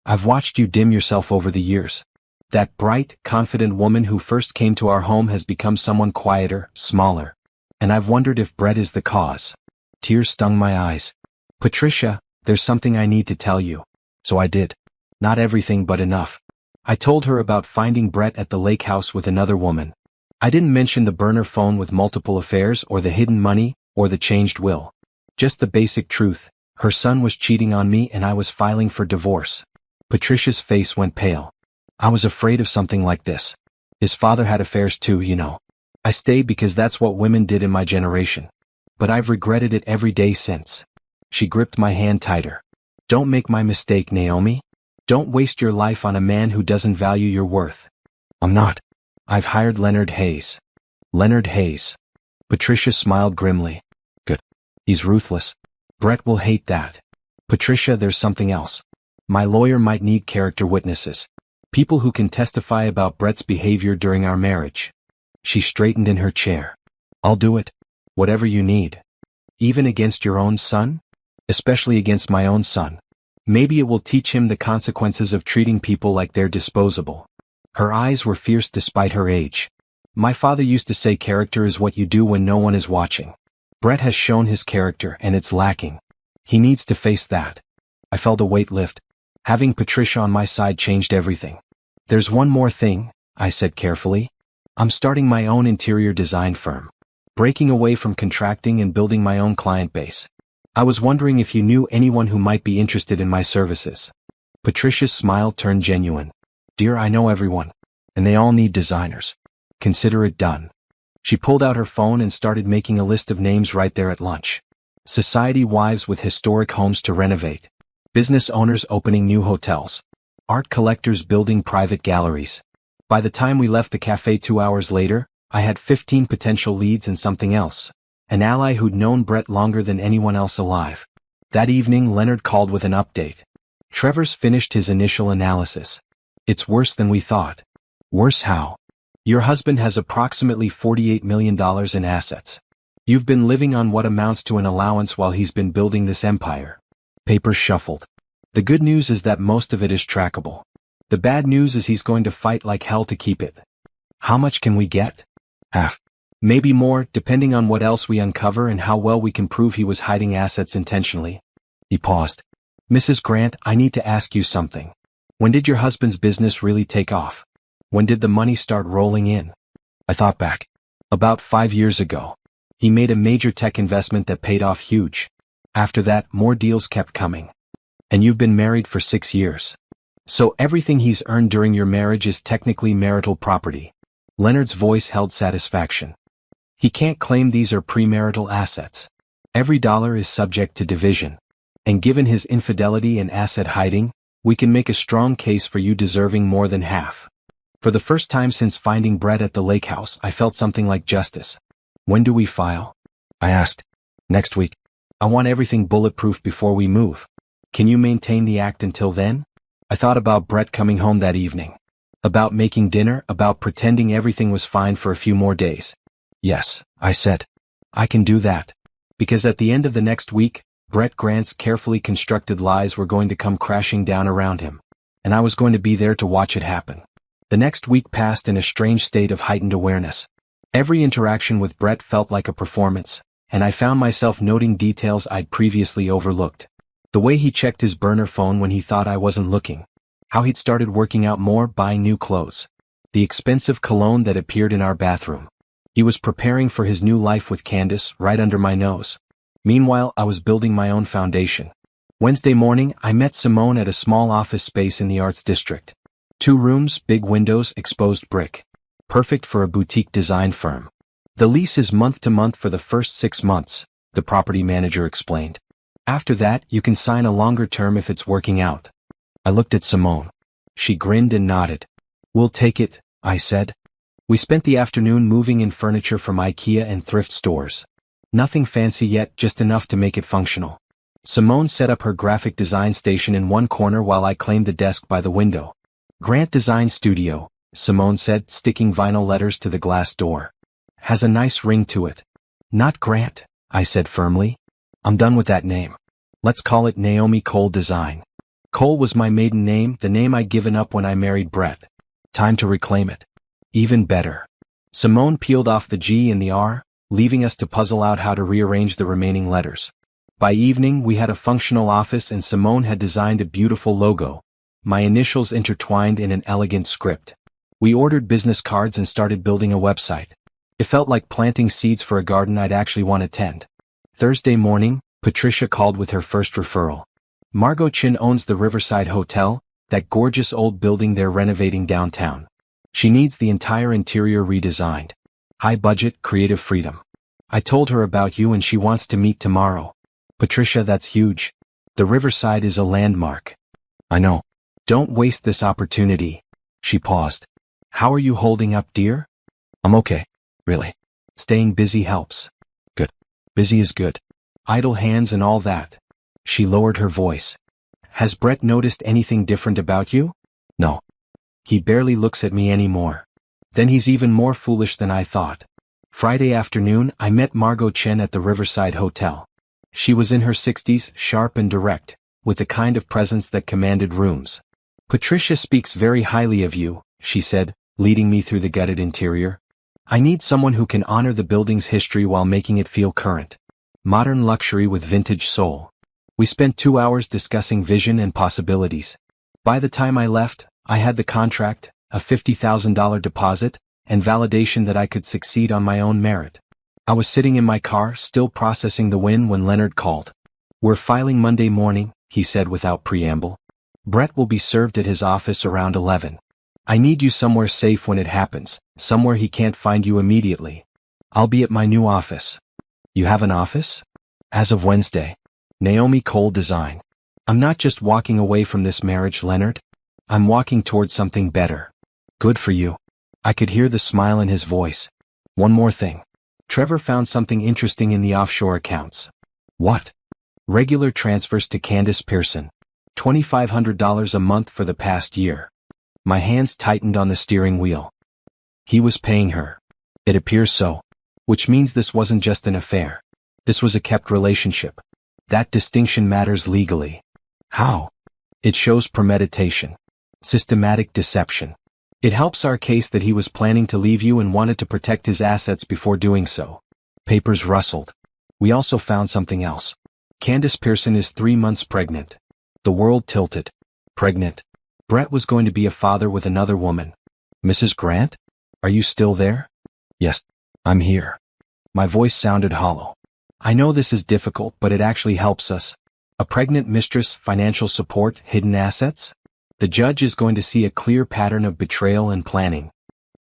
"I've watched you dim yourself over the years. That bright, confident woman who first came to our home has become someone quieter, smaller. And I've wondered if Brett is the cause." Tears stung my eyes. "Patricia, there's something I need to tell you." So I did. Not everything but enough. I told her about finding Brett at the lake house with another woman. I didn't mention the burner phone with multiple affairs or the hidden money or the changed will. Just the basic truth. Her son was cheating on me and I was filing for divorce. Patricia's face went pale. "I was afraid of something like this. His father had affairs too, you know. I stayed because that's what women did in my generation. But I've regretted it every day since." She gripped my hand tighter. "Don't make my mistake, Naomi. Don't waste your life on a man who doesn't value your worth." "I'm not. I've hired Leonard Hayes." "Leonard Hayes." Patricia smiled grimly. "Good. He's ruthless. Brett will hate that." "Patricia, there's something else. My lawyer might need character witnesses. People who can testify about Brett's behavior during our marriage." She straightened in her chair. "I'll do it. Whatever you need." "Even against your own son?" especially against my own son. Maybe it will teach him the consequences of treating people like they're disposable. Her eyes were fierce despite her age. My father used to say character is what you do when no one is watching. Brett has shown his character and it's lacking. He needs to face that. I felt a weight lift. Having Patricia on my side changed everything. There's one more thing, I said carefully. I'm starting my own interior design firm. Breaking away from contracting and building my own client base. I was wondering if you knew anyone who might be interested in my services. Patricia's smile turned genuine. Dear, I know everyone. And they all need designers. Consider it done. She pulled out her phone and started making a list of names right there at lunch. Society wives with historic homes to renovate. Business owners opening new hotels. Art collectors building private galleries. By the time we left the cafe 2 hours later, I had 15 potential leads and something else. An ally who'd known Brett longer than anyone else alive. That evening Leonard called with an update. Trevor's finished his initial analysis. It's worse than we thought. Worse how? Your husband has approximately $48 million in assets. You've been living on what amounts to an allowance while he's been building this empire. Papers shuffled. The good news is that most of it is trackable. The bad news is he's going to fight like hell to keep it. How much can we get? Half. Maybe more, depending on what else we uncover and how well we can prove he was hiding assets intentionally. He paused. Mrs. Grant, I need to ask you something. When did your husband's business really take off? When did the money start rolling in? I thought back. About 5 years ago. He made a major tech investment that paid off huge. After that, more deals kept coming. And you've been married for 6 years. So everything he's earned during your marriage is technically marital property. Leonard's voice held satisfaction. He can't claim these are premarital assets. Every dollar is subject to division. And given his infidelity and asset hiding, we can make a strong case for you deserving more than half. For the first time since finding Brett at the lake house, I felt something like justice. When do we file? I asked. Next week. I want everything bulletproof before we move. Can you maintain the act until then? I thought about Brett coming home that evening. About making dinner, about pretending everything was fine for a few more days. Yes, I said. I can do that. Because at the end of the next week, Brett Grant's carefully constructed lies were going to come crashing down around him. And I was going to be there to watch it happen. The next week passed in a strange state of heightened awareness. Every interaction with Brett felt like a performance, and I found myself noting details I'd previously overlooked. The way he checked his burner phone when he thought I wasn't looking. How he'd started working out more, buying new clothes. The expensive cologne that appeared in our bathroom. He was preparing for his new life with Candace right under my nose. Meanwhile, I was building my own foundation. Wednesday morning, I met Simone at a small office space in the Arts District. 2 rooms, big windows, exposed brick. Perfect for a boutique design firm. The lease is month to month for the first 6 months, the property manager explained. After that, you can sign a longer term if it's working out. I looked at Simone. She grinned and nodded. We'll take it, I said. We spent the afternoon moving in furniture from IKEA and thrift stores. Nothing fancy yet, just enough to make it functional. Simone set up her graphic design station in one corner while I claimed the desk by the window. Grant Design Studio, Simone said, sticking vinyl letters to the glass door. Has a nice ring to it. Not Grant, I said firmly. I'm done with that name. Let's call it Naomi Cole Design. Cole was my maiden name, the name I'd given up when I married Brett. Time to reclaim it. Even better. Simone peeled off the G and the R, leaving us to puzzle out how to rearrange the remaining letters. By evening, we had a functional office and Simone had designed a beautiful logo, my initials intertwined in an elegant script. We ordered business cards and started building a website. It felt like planting seeds for a garden I'd actually want to tend. Thursday morning, Patricia called with her first referral. Margot Chin owns the Riverside Hotel, that gorgeous old building they're renovating downtown. She needs the entire interior redesigned. High budget, creative freedom. I told her about you and she wants to meet tomorrow. Patricia, that's huge. The Riverside is a landmark. I know. Don't waste this opportunity. She paused. How are you holding up, dear? I'm okay. Really. Staying busy helps. Good. Busy is good. Idle hands and all that. She lowered her voice. Has Brett noticed anything different about you? No. He barely looks at me anymore. Then he's even more foolish than I thought. Friday afternoon, I met Margot Chen at the Riverside Hotel. She was in her 60s, sharp and direct, with the kind of presence that commanded rooms. "Patricia speaks very highly of you," she said, leading me through the gutted interior. "I need someone who can honor the building's history while making it feel current. Modern luxury with vintage soul." We spent 2 hours discussing vision and possibilities. By the time I left, I had the contract, a $50,000 deposit, and validation that I could succeed on my own merit. I was sitting in my car, still processing the win, when Leonard called. "We're filing Monday morning," he said without preamble. "Brett will be served at his office around 11. I need you somewhere safe when it happens, somewhere he can't find you immediately." "I'll be at my new office." "You have an office?" "As of Wednesday. Naomi Cole Design." "I'm not just walking away from this marriage, Leonard. I'm walking towards something better." "Good for you." I could hear the smile in his voice. "One more thing. Trevor found something interesting in the offshore accounts." "What?" "Regular transfers to Candace Pearson. $2,500 a month for the past year." My hands tightened on the steering wheel. He was paying her. It appears so. Which means this wasn't just an affair. This was a kept relationship. That distinction matters legally. How? It shows premeditation. Systematic deception. It helps our case that he was planning to leave you and wanted to protect his assets before doing so. Papers rustled. We also found something else. Candace Pearson is 3 months pregnant. The world tilted. Pregnant. Brett was going to be a father with another woman. "Mrs. Grant? Are you still there?" "Yes, I'm here." My voice sounded hollow. "I know this is difficult, but it actually helps us. A pregnant mistress, financial support, hidden assets? The judge is going to see a clear pattern of betrayal and planning."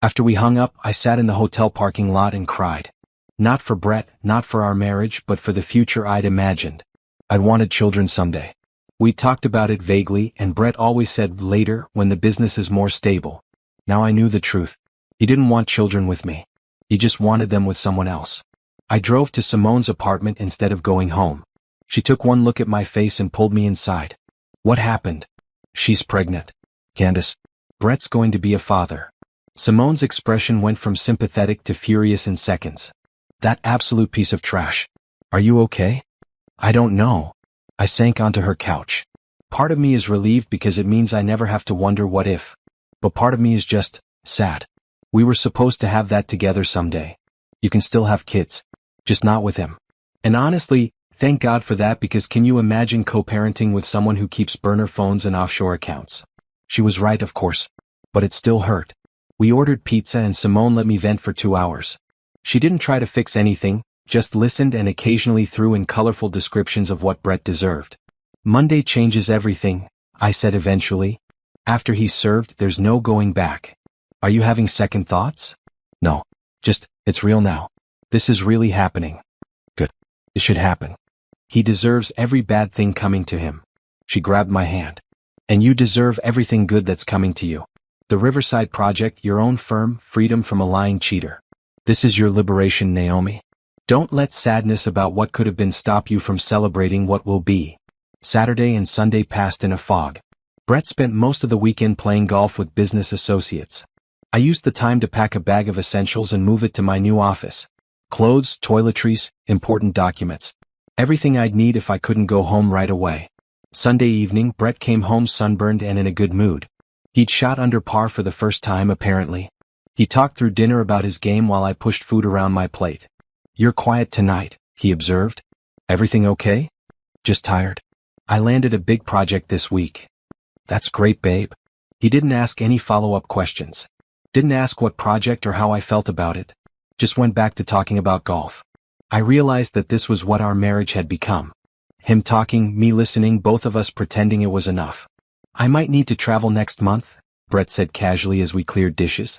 After we hung up, I sat in the hotel parking lot and cried. Not for Brett, not for our marriage, but for the future I'd imagined. I'd wanted children someday. We talked about it vaguely, and Brett always said later, when the business is more stable. Now I knew the truth. He didn't want children with me. He just wanted them with someone else. I drove to Simone's apartment instead of going home. She took one look at my face and pulled me inside. "What happened?" "She's pregnant. Candace. Brett's going to be a father." Simone's expression went from sympathetic to furious in seconds. "That absolute piece of trash. Are you okay?" "I don't know." I sank onto her couch. Part of me is relieved because it means I never have to wonder what if. But part of me is just sad. We were supposed to have that together someday. You can still have kids. Just not with him. And honestly, thank God for that, because can you imagine co-parenting with someone who keeps burner phones and offshore accounts? She was right, of course. But it still hurt. We ordered pizza and Simone let me vent for 2 hours. She didn't try to fix anything, just listened and occasionally threw in colorful descriptions of what Brett deserved. "Monday changes everything," I said eventually. "After he's served, there's no going back." "Are you having second thoughts?" "No. Just, it's real now. This is really happening." "Good. It should happen. He deserves every bad thing coming to him." She grabbed my hand. "And you deserve everything good that's coming to you. The Riverside Project, your own firm, freedom from a lying cheater. This is your liberation, Naomi. Don't let sadness about what could have been stop you from celebrating what will be." Saturday and Sunday passed in a fog. Brett spent most of the weekend playing golf with business associates. I used the time to pack a bag of essentials and move it to my new office. Clothes, toiletries, important documents. Everything I'd need if I couldn't go home right away. Sunday evening, Brett came home sunburned and in a good mood. He'd shot under par for the first time, apparently. He talked through dinner about his game while I pushed food around my plate. "You're quiet tonight," he observed. "Everything okay?" "Just tired. I landed a big project this week." "That's great, babe." He didn't ask any follow-up questions. Didn't ask what project or how I felt about it. Just went back to talking about golf. I realized that this was what our marriage had become. Him talking, me listening, both of us pretending it was enough. "I might need to travel next month," Brett said casually as we cleared dishes.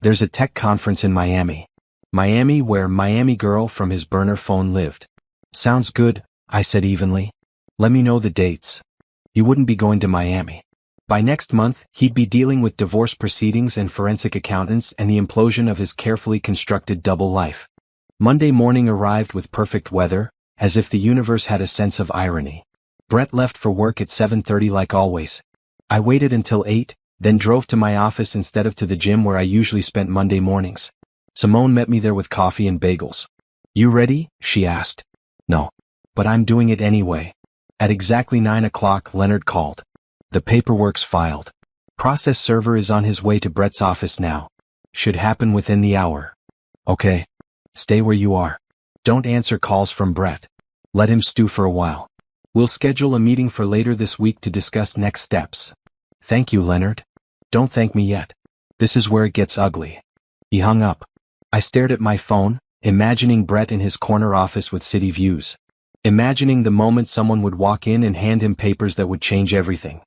"There's a tech conference in Miami." Miami, where Miami Girl from his burner phone lived. "Sounds good," I said evenly. "Let me know the dates." He wouldn't be going to Miami. By next month, he'd be dealing with divorce proceedings and forensic accountants and the implosion of his carefully constructed double life. Monday morning arrived with perfect weather, as if the universe had a sense of irony. Brett left for work at 7:30 like always. I waited until 8, then drove to my office instead of to the gym where I usually spent Monday mornings. Simone met me there with coffee and bagels. "You ready?" she asked. "No. but I'm doing it anyway. At exactly 9 o'clock, Leonard called. The paperwork's filed. Process server is on his way to Brett's office now. Should happen within the hour. Okay. Stay where you are. Don't answer calls from Brett. Let him stew for a while. We'll schedule a meeting for later this week to discuss next steps. Thank you, Leonard. Don't thank me yet. This is where it gets ugly. He hung up. I stared at my phone, imagining Brett in his corner office with city views. Imagining the moment someone would walk in and hand him papers that would change everything.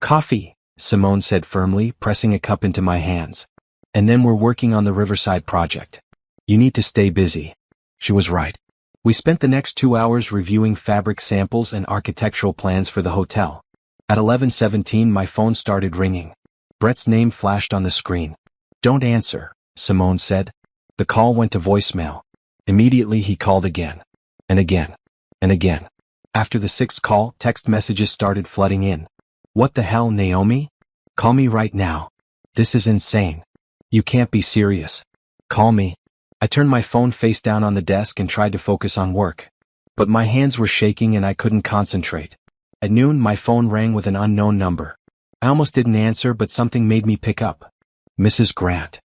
Coffee, Simone said firmly, pressing a cup into my hands. And then we're working on the Riverside project. You need to stay busy. She was right. We spent the next 2 hours reviewing fabric samples and architectural plans for the hotel. At 11:17 my phone started ringing. Brett's name flashed on the screen. Don't answer, Simone said. The call went to voicemail. Immediately he called again. And again. And again. After the 6th call, text messages started flooding in. What the hell, Naomi? Call me right now. This is insane. You can't be serious. Call me. I turned my phone face down on the desk and tried to focus on work. But my hands were shaking and I couldn't concentrate. At noon, my phone rang with an unknown number. I almost didn't answer, but something made me pick up. Mrs. Grant.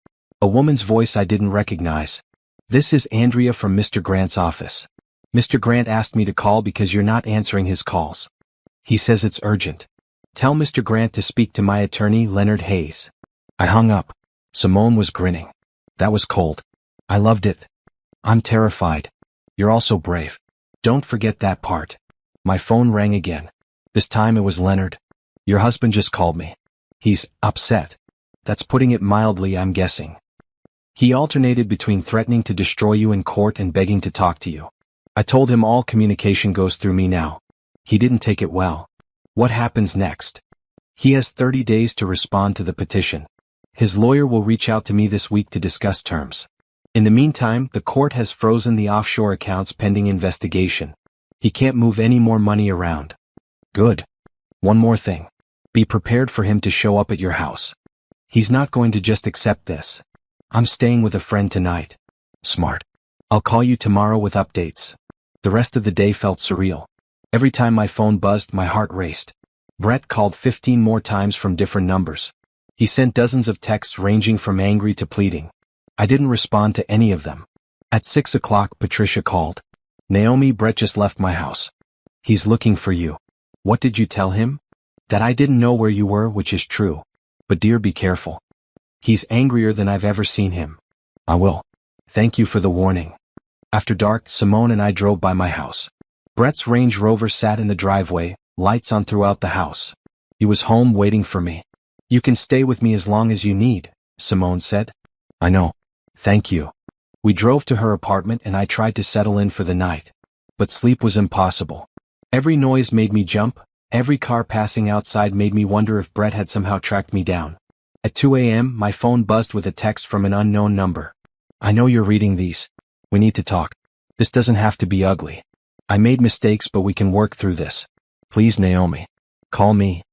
A woman's voice I didn't recognize. This is Andrea from Mr. Grant's office. Mr. Grant asked me to call because you're not answering his calls. He says it's urgent. Tell Mr. Grant to speak to my attorney, Leonard Hayes. I hung up. Simone was grinning. That was cold. I loved it. I'm terrified. You're also brave. Don't forget that part. My phone rang again. This time it was Leonard. Your husband just called me. He's upset. That's putting it mildly, I'm guessing. He alternated between threatening to destroy you in court and begging to talk to you. I told him all communication goes through me now. He didn't take it well. What happens next? He has 30 days to respond to the petition. His lawyer will reach out to me this week to discuss terms. In the meantime, the court has frozen the offshore accounts pending investigation. He can't move any more money around. Good. One more thing. Be prepared for him to show up at your house. He's not going to just accept this. I'm staying with a friend tonight. Smart. I'll call you tomorrow with updates. The rest of the day felt surreal. Every time my phone buzzed, my heart raced. Brett called 15 more times from different numbers. He sent dozens of texts ranging from angry to pleading. I didn't respond to any of them. At 6 o'clock, Patricia called. Naomi, Brett just left my house. He's looking for you. What did you tell him? That I didn't know where you were, which is true. But dear, be careful. He's angrier than I've ever seen him. I will. Thank you for the warning. After dark, Simone and I drove by my house. Brett's Range Rover sat in the driveway, lights on throughout the house. He was home waiting for me. You can stay with me as long as you need, Simone said. I know. Thank you. We drove to her apartment and I tried to settle in for the night. But sleep was impossible. Every noise made me jump, every car passing outside made me wonder if Brett had somehow tracked me down. At 2 a.m., my phone buzzed with a text from an unknown number. I know you're reading these. We need to talk. This doesn't have to be ugly. I made mistakes, but we can work through this. Please, Naomi. Call me.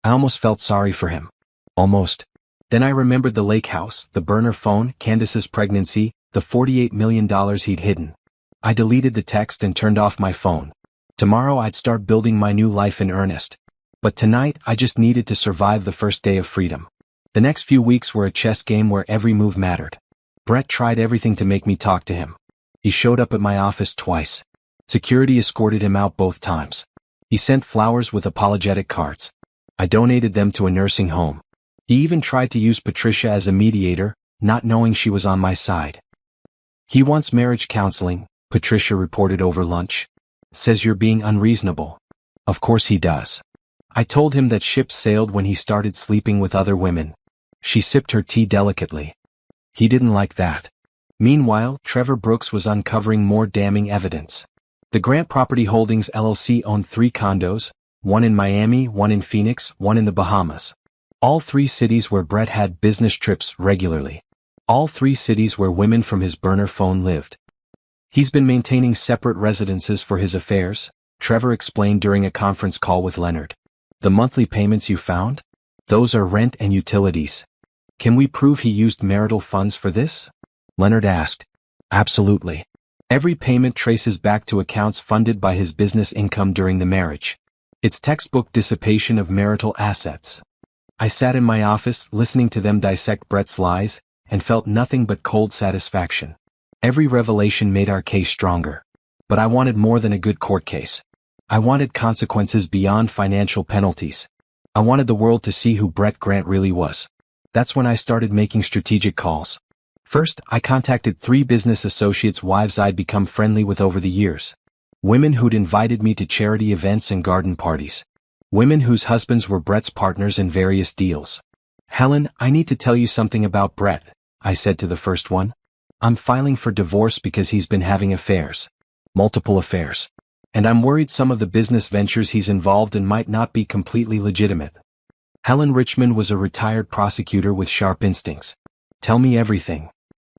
I almost felt sorry for him. Almost. Then I remembered the lake house, the burner phone, Candace's pregnancy, the $48 million he'd hidden. I deleted the text and turned off my phone. Tomorrow I'd start building my new life in earnest. But tonight I just needed to survive the first day of freedom. The next few weeks were a chess game where every move mattered. Brett tried everything to make me talk to him. He showed up at my office twice. Security escorted him out both times. He sent flowers with apologetic cards. I donated them to a nursing home. He even tried to use Patricia as a mediator, not knowing she was on my side. He wants marriage counseling, Patricia reported over lunch. Says you're being unreasonable. Of course he does. I told him that ships sailed when he started sleeping with other women. She sipped her tea delicately. He didn't like that. Meanwhile, Trevor Brooks was uncovering more damning evidence. The Grant Property Holdings LLC owned 3 condos, one in Miami, one in Phoenix, one in the Bahamas. All 3 cities where Brett had business trips regularly. All 3 cities where women from his burner phone lived. He's been maintaining separate residences for his affairs, Trevor explained during a conference call with Leonard. The monthly payments you found? Those are rent and utilities. Can we prove he used marital funds for this? Leonard asked. Absolutely. Every payment traces back to accounts funded by his business income during the marriage. It's textbook dissipation of marital assets. I sat in my office listening to them dissect Brett's lies, and felt nothing but cold satisfaction. Every revelation made our case stronger. But I wanted more than a good court case. I wanted consequences beyond financial penalties. I wanted the world to see who Brett Grant really was. That's when I started making strategic calls. First, I contacted 3 business associates' wives I'd become friendly with over the years. Women who'd invited me to charity events and garden parties. Women whose husbands were Brett's partners in various deals. "Helen, I need to tell you something about Brett," I said to the first one. "I'm filing for divorce because he's been having affairs. Multiple affairs. And I'm worried some of the business ventures he's involved in might not be completely legitimate." Helen Richmond was a retired prosecutor with sharp instincts. "Tell me everything."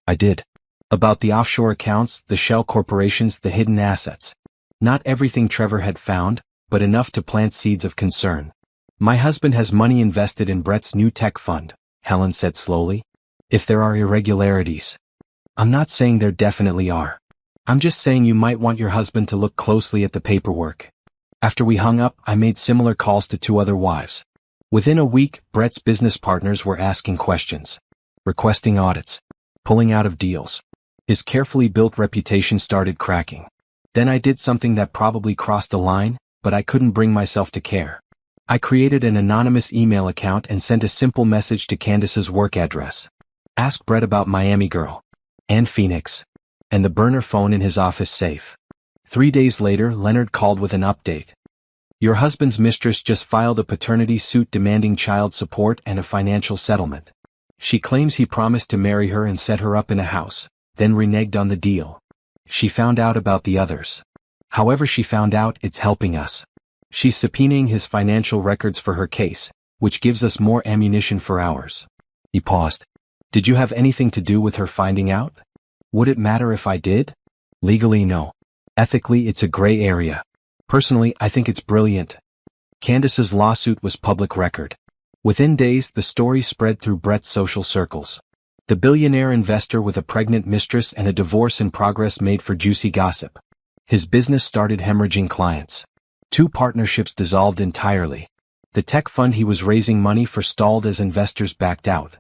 I did. About the offshore accounts, the shell corporations, the hidden assets. Not everything Trevor had found, but enough to plant seeds of concern. "My husband has money invested in Brett's new tech fund," Helen said slowly. "If there are irregularities." "I'm not saying there definitely are. I'm just saying you might want your husband to look closely at the paperwork." After we hung up, I made similar calls to 2 other wives. Within a week, Brett's business partners were asking questions, requesting audits, pulling out of deals. His carefully built reputation started cracking. Then I did something that probably crossed a line, but I couldn't bring myself to care. I created an anonymous email account and sent a simple message to Candace's work address. "Ask Brett about Miami Girl and Phoenix," and the burner phone in his office safe. 3 days later, Leonard called with an update. "Your husband's mistress just filed a paternity suit demanding child support and a financial settlement. She claims he promised to marry her and set her up in a house, then reneged on the deal. She found out about the others. However she found out, it's helping us. She's subpoenaing his financial records for her case, which gives us more ammunition for ours." He paused. "Did you have anything to do with her finding out? Would it matter if I did?" "Legally, no. Ethically, it's a gray area. Personally, I think it's brilliant." Candace's lawsuit was public record. Within days, the story spread through Brett's social circles. The billionaire investor with a pregnant mistress and a divorce in progress made for juicy gossip. His business started hemorrhaging clients. 2 partnerships dissolved entirely. The tech fund he was raising money for stalled as investors backed out.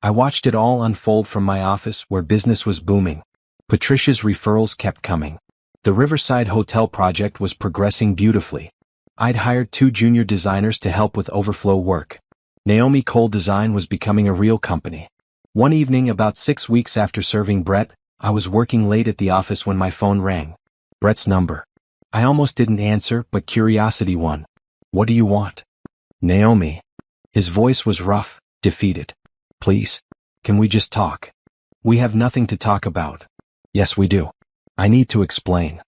I watched it all unfold from my office where business was booming. Patricia's referrals kept coming. The Riverside Hotel project was progressing beautifully. I'd hired 2 junior designers to help with overflow work. Naomi Cole Design was becoming a real company. One evening about 6 weeks after serving Brett, I was working late at the office when my phone rang. Brett's number. I almost didn't answer, but curiosity won. "What do you want?" "Naomi." His voice was rough, defeated. "Please. Can we just talk?" "We have nothing to talk about." "Yes, we do. I need to explain."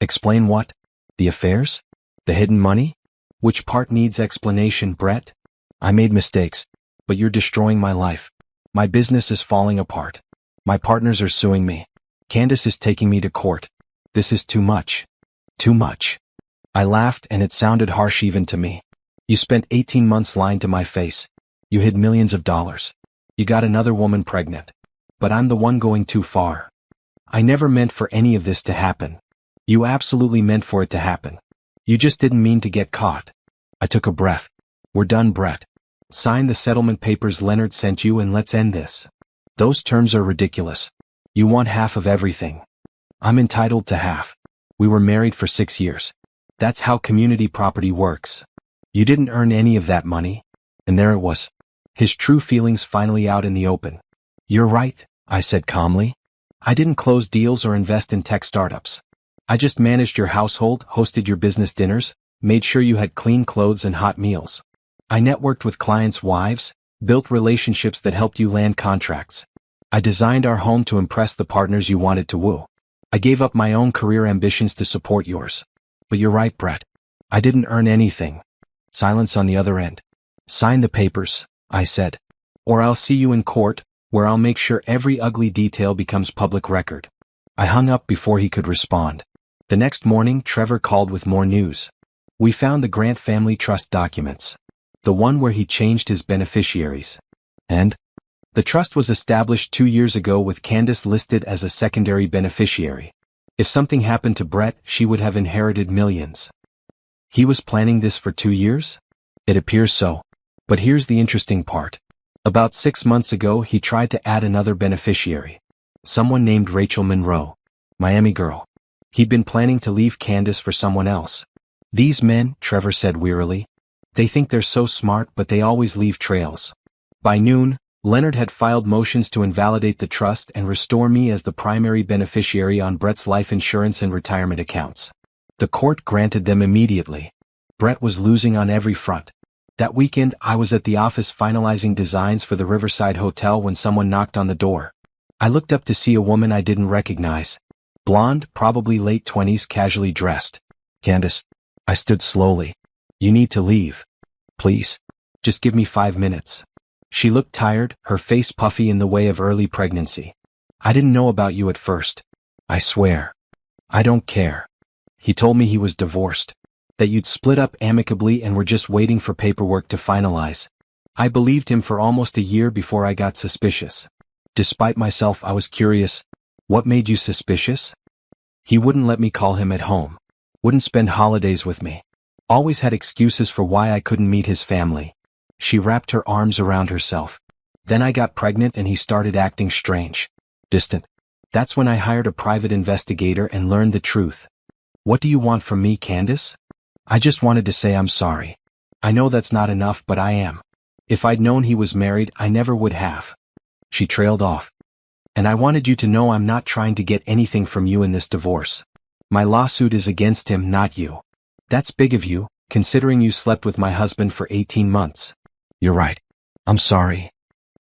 "Explain what? The affairs? The hidden money? Which part needs explanation, Brett?" "I made mistakes, but you're destroying my life. My business is falling apart. My partners are suing me. Candace is taking me to court. This is too much. Too much." I laughed, and it sounded harsh even to me. "You spent 18 months lying to my face. You hid millions of dollars. You got another woman pregnant. But I'm the one going too far. I never meant for any of this to happen. You absolutely meant for it to happen. You just didn't mean to get caught." I took a breath. "We're done, Brett. Sign the settlement papers Leonard sent you and let's end this." "Those terms are ridiculous. You want half of everything." "I'm entitled to half. We were married for 6 years. That's how community property works. You didn't earn any of that money." And there it was. His true feelings finally out in the open. "You're right," I said calmly. "I didn't close deals or invest in tech startups. I just managed your household, hosted your business dinners, made sure you had clean clothes and hot meals. I networked with clients' wives, built relationships that helped you land contracts. I designed our home to impress the partners you wanted to woo. I gave up my own career ambitions to support yours. But you're right, Brett. I didn't earn anything." Silence on the other end. "Sign the papers," I said. "Or I'll see you in court, where I'll make sure every ugly detail becomes public record." I hung up before he could respond. The next morning, Trevor called with more news. We found the Grant family trust documents. The one where he changed his beneficiaries. And the trust was established 2 years ago with Candace listed as a secondary beneficiary. If something happened to Brett, she would have inherited millions. He was planning this for 2 years? It appears so. But here's the interesting part. About 6 months ago, he tried to add another beneficiary. Someone named Rachel Monroe. Miami girl. He'd been planning to leave Candace for someone else. These men, Trevor said wearily. They think they're so smart, but they always leave trails. By noon, Leonard had filed motions to invalidate the trust and restore me as the primary beneficiary on Brett's life insurance and retirement accounts. The court granted them immediately. Brett was losing on every front. That weekend, I was at the office finalizing designs for the Riverside Hotel when someone knocked on the door. I looked up to see a woman I didn't recognize. Blonde, probably late 20s, casually dressed. Candace. I stood slowly. You need to leave. Please. Just give me 5 minutes. She looked tired, her face puffy in the way of early pregnancy. I didn't know about you at first. I swear. I don't care. He told me he was divorced. That you'd split up amicably and were just waiting for paperwork to finalize. I believed him for almost a year before I got suspicious. Despite myself, I was curious. What made you suspicious? He wouldn't let me call him at home. Wouldn't spend holidays with me. Always had excuses for why I couldn't meet his family. She wrapped her arms around herself. Then I got pregnant and he started acting strange. Distant. That's when I hired a private investigator and learned the truth. What do you want from me, Candace? I just wanted to say I'm sorry. I know that's not enough, but I am. If I'd known he was married, I never would have. She trailed off. And I wanted you to know I'm not trying to get anything from you in this divorce. My lawsuit is against him, not you. That's big of you, considering you slept with my husband for 18 months. You're right. I'm sorry.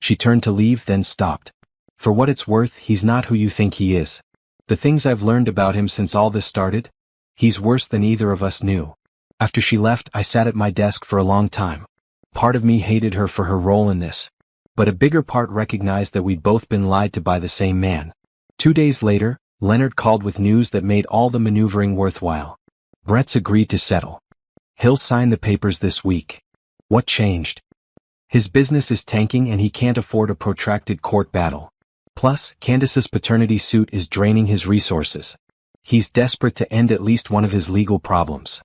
She turned to leave, then stopped. For what it's worth, he's not who you think he is. The things I've learned about him since all this started? He's worse than either of us knew. After she left, I sat at my desk for a long time. Part of me hated her for her role in this. But a bigger part recognized that we'd both been lied to by the same man. 2 days later, Leonard called with news that made all the maneuvering worthwhile. Brett's agreed to settle. He'll sign the papers this week. What changed? His business is tanking and he can't afford a protracted court battle. Plus, Candace's paternity suit is draining his resources. He's desperate to end at least one of his legal problems.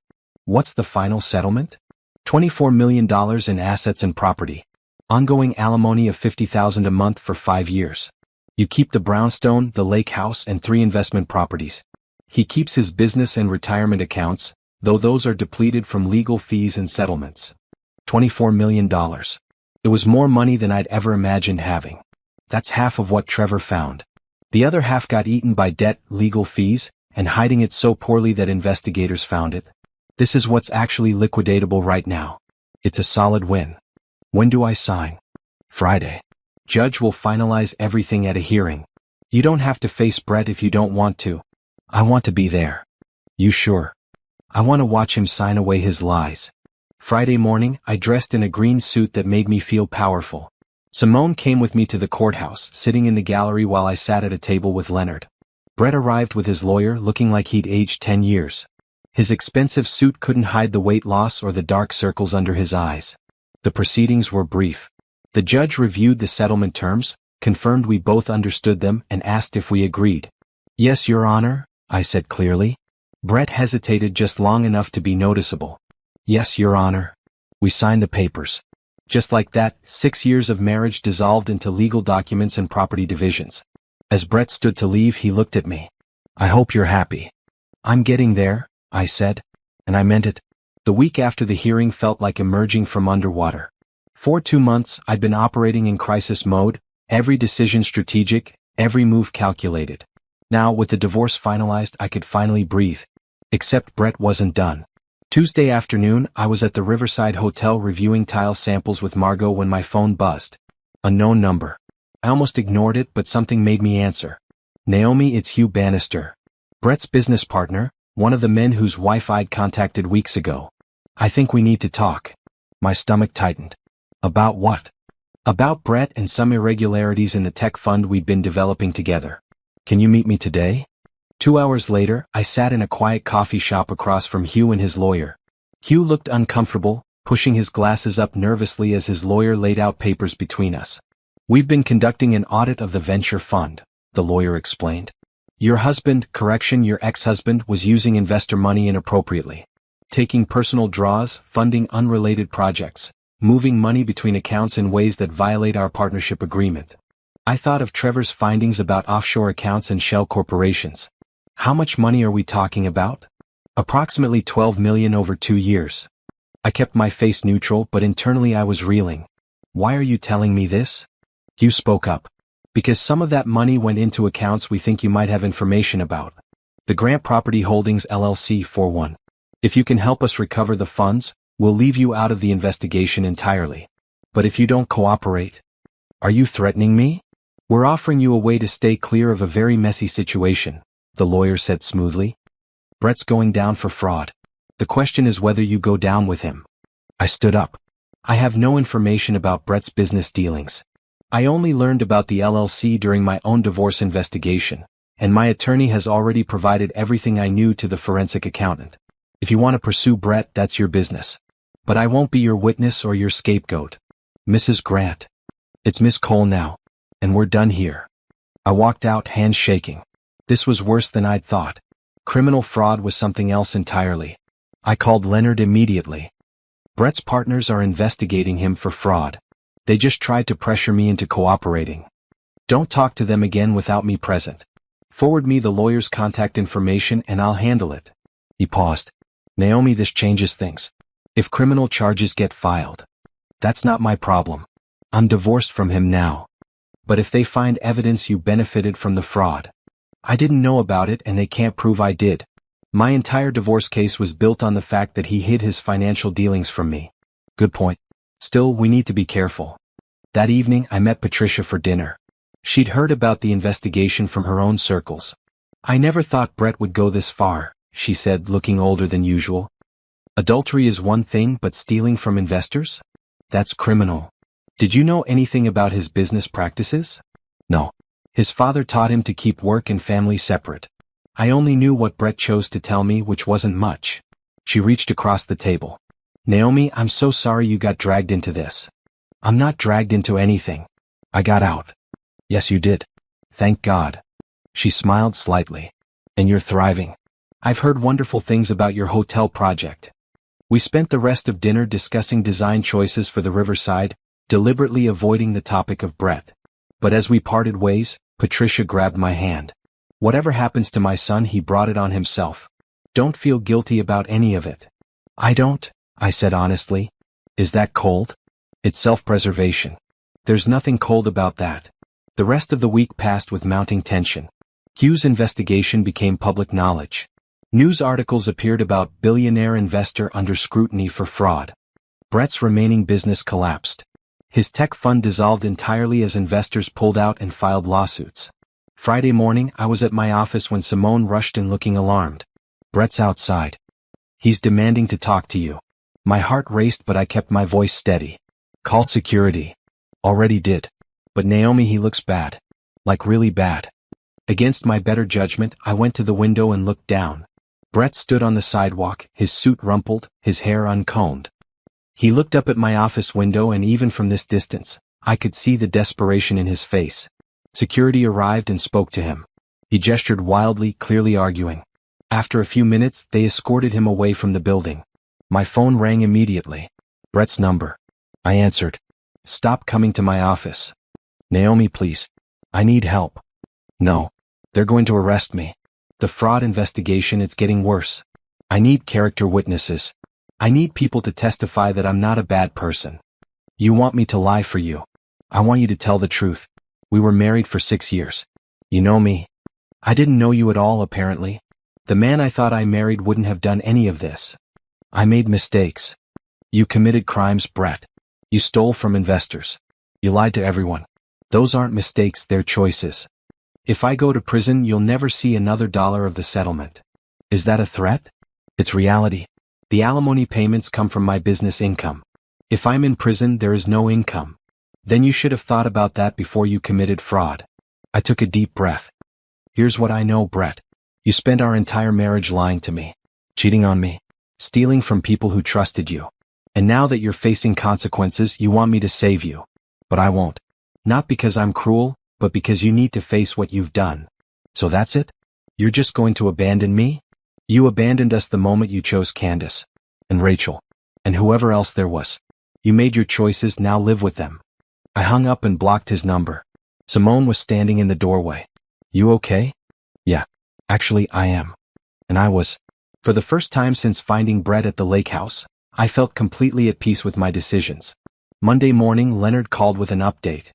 What's the final settlement? $24 million in assets and property. Ongoing alimony of $50,000 a month for 5 years. You keep the brownstone, the lake house, and 3 investment properties. He keeps his business and retirement accounts, though those are depleted from legal fees and settlements. $24 million. It was more money than I'd ever imagined having. That's half of what Trevor found. The other half got eaten by debt, legal fees, and hiding it so poorly that investigators found it. This is what's actually liquidatable right now. It's a solid win. When do I sign? Friday. Judge will finalize everything at a hearing. You don't have to face Brett if you don't want to. I want to be there. You sure? I want to watch him sign away his lies. Friday morning, I dressed in a green suit that made me feel powerful. Simone came with me to the courthouse, sitting in the gallery while I sat at a table with Leonard. Brett arrived with his lawyer, looking like he'd aged 10 years. His expensive suit couldn't hide the weight loss or the dark circles under his eyes. The proceedings were brief. The judge reviewed the settlement terms, confirmed we both understood them, and asked if we agreed. Yes, Your Honor, I said clearly. Brett hesitated just long enough to be noticeable. Yes, Your Honor. We signed the papers. Just like that, 6 years of marriage dissolved into legal documents and property divisions. As Brett stood to leave, he looked at me. I hope you're happy. I'm getting there, I said. And I meant it. The week after the hearing felt like emerging from underwater. For 2 months, I'd been operating in crisis mode, every decision strategic, every move calculated. Now, with the divorce finalized, I could finally breathe. Except Brett wasn't done. Tuesday afternoon, I was at the Riverside Hotel reviewing tile samples with Margot when my phone buzzed. Unknown number. I almost ignored it, but something made me answer. Naomi, it's Hugh Bannister. Brett's business partner, one of the men whose wife I'd contacted weeks ago. I think we need to talk. My stomach tightened. About what? About Brett and some irregularities in the tech fund we'd been developing together. Can you meet me today? 2 hours later, I sat in a quiet coffee shop across from Hugh and his lawyer. Hugh looked uncomfortable, pushing his glasses up nervously as his lawyer laid out papers between us. We've been conducting an audit of the venture fund, the lawyer explained. Your husband, correction, your ex-husband, was using investor money inappropriately. Taking personal draws, funding unrelated projects, moving money between accounts in ways that violate our partnership agreement. I thought of Trevor's findings about offshore accounts and shell corporations. How much money are we talking about? Approximately 12 million over 2 years. I kept my face neutral, but internally I was reeling. Why are you telling me this? Hugh spoke up. Because some of that money went into accounts we think you might have information about. The Grant Property Holdings LLC 41. If you can help us recover the funds, we'll leave you out of the investigation entirely. But if you don't cooperate, are you threatening me? We're offering you a way to stay clear of a very messy situation, the lawyer said smoothly. Brett's going down for fraud. The question is whether you go down with him. I stood up. I have no information about Brett's business dealings. I only learned about the LLC during my own divorce investigation, and my attorney has already provided everything I knew to the forensic accountant. If you want to pursue Brett, that's your business. But I won't be your witness or your scapegoat. Mrs. Grant. It's Miss Cole now. And we're done here. I walked out, hands shaking. This was worse than I'd thought. Criminal fraud was something else entirely. I called Leonard immediately. Brett's partners are investigating him for fraud. They just tried to pressure me into cooperating. Don't talk to them again without me present. Forward me the lawyer's contact information and I'll handle it. He paused. Naomi, this changes things. If criminal charges get filed, that's not my problem. I'm divorced from him now. But if they find evidence you benefited from the fraud, I didn't know about it and they can't prove I did. My entire divorce case was built on the fact that he hid his financial dealings from me. Good point. Still, we need to be careful. That evening, I met Patricia for dinner. She'd heard about the investigation from her own circles. I never thought Brett would go this far, she said, looking older than usual. Adultery is one thing, but stealing from investors? That's criminal. Did you know anything about his business practices? No. His father taught him to keep work and family separate. I only knew what Brett chose to tell me, which wasn't much. She reached across the table. Naomi, I'm so sorry you got dragged into this. I'm not dragged into anything. I got out. Yes, you did. Thank God. She smiled slightly. And you're thriving. I've heard wonderful things about your hotel project. We spent the rest of dinner discussing design choices for the riverside, deliberately avoiding the topic of Brett. But as we parted ways, Patricia grabbed my hand. Whatever happens to my son, he brought it on himself. Don't feel guilty about any of it. I don't, I said honestly. Is that cold? It's self-preservation. There's nothing cold about that. The rest of the week passed with mounting tension. Hugh's investigation became public knowledge. News articles appeared about billionaire investor under scrutiny for fraud. Brett's remaining business collapsed. His tech fund dissolved entirely as investors pulled out and filed lawsuits. Friday morning, I was at my office when Simone rushed in looking alarmed. Brett's outside. He's demanding to talk to you. My heart raced, but I kept my voice steady. Call security. Already did. But Naomi, he looks bad. Like really bad. Against my better judgment, I went to the window and looked down. Brett stood on the sidewalk, his suit rumpled, his hair uncombed. He looked up at my office window, and even from this distance, I could see the desperation in his face. Security arrived and spoke to him. He gestured wildly, clearly arguing. After a few minutes, they escorted him away from the building. My phone rang immediately. Brett's number. I answered. Stop coming to my office. Naomi, please. I need help. No. They're going to arrest me. The fraud investigation, it's getting worse. I need character witnesses. I need people to testify that I'm not a bad person. You want me to lie for you. I want you to tell the truth. We were married for 6 years. You know me. I didn't know you at all, apparently. The man I thought I married wouldn't have done any of this. I made mistakes. You committed crimes, Brett. You stole from investors. You lied to everyone. Those aren't mistakes, they're choices. If I go to prison, you'll never see another dollar of the settlement. Is that a threat? It's reality. The alimony payments come from my business income. If I'm in prison, there is no income. Then you should have thought about that before you committed fraud. I took a deep breath. Here's what I know, Brett. You spent our entire marriage lying to me, cheating on me, stealing from people who trusted you. And now that you're facing consequences, you want me to save you. But I won't. Not because I'm cruel, but because you need to face what you've done. So that's it? You're just going to abandon me? You abandoned us the moment you chose Candace. And Rachel. And whoever else there was. You made your choices, now live with them. I hung up and blocked his number. Simone was standing in the doorway. You okay? Yeah. Actually, I am. And I was. For the first time since finding Brett at the lake house, I felt completely at peace with my decisions. Monday morning, Leonard called with an update.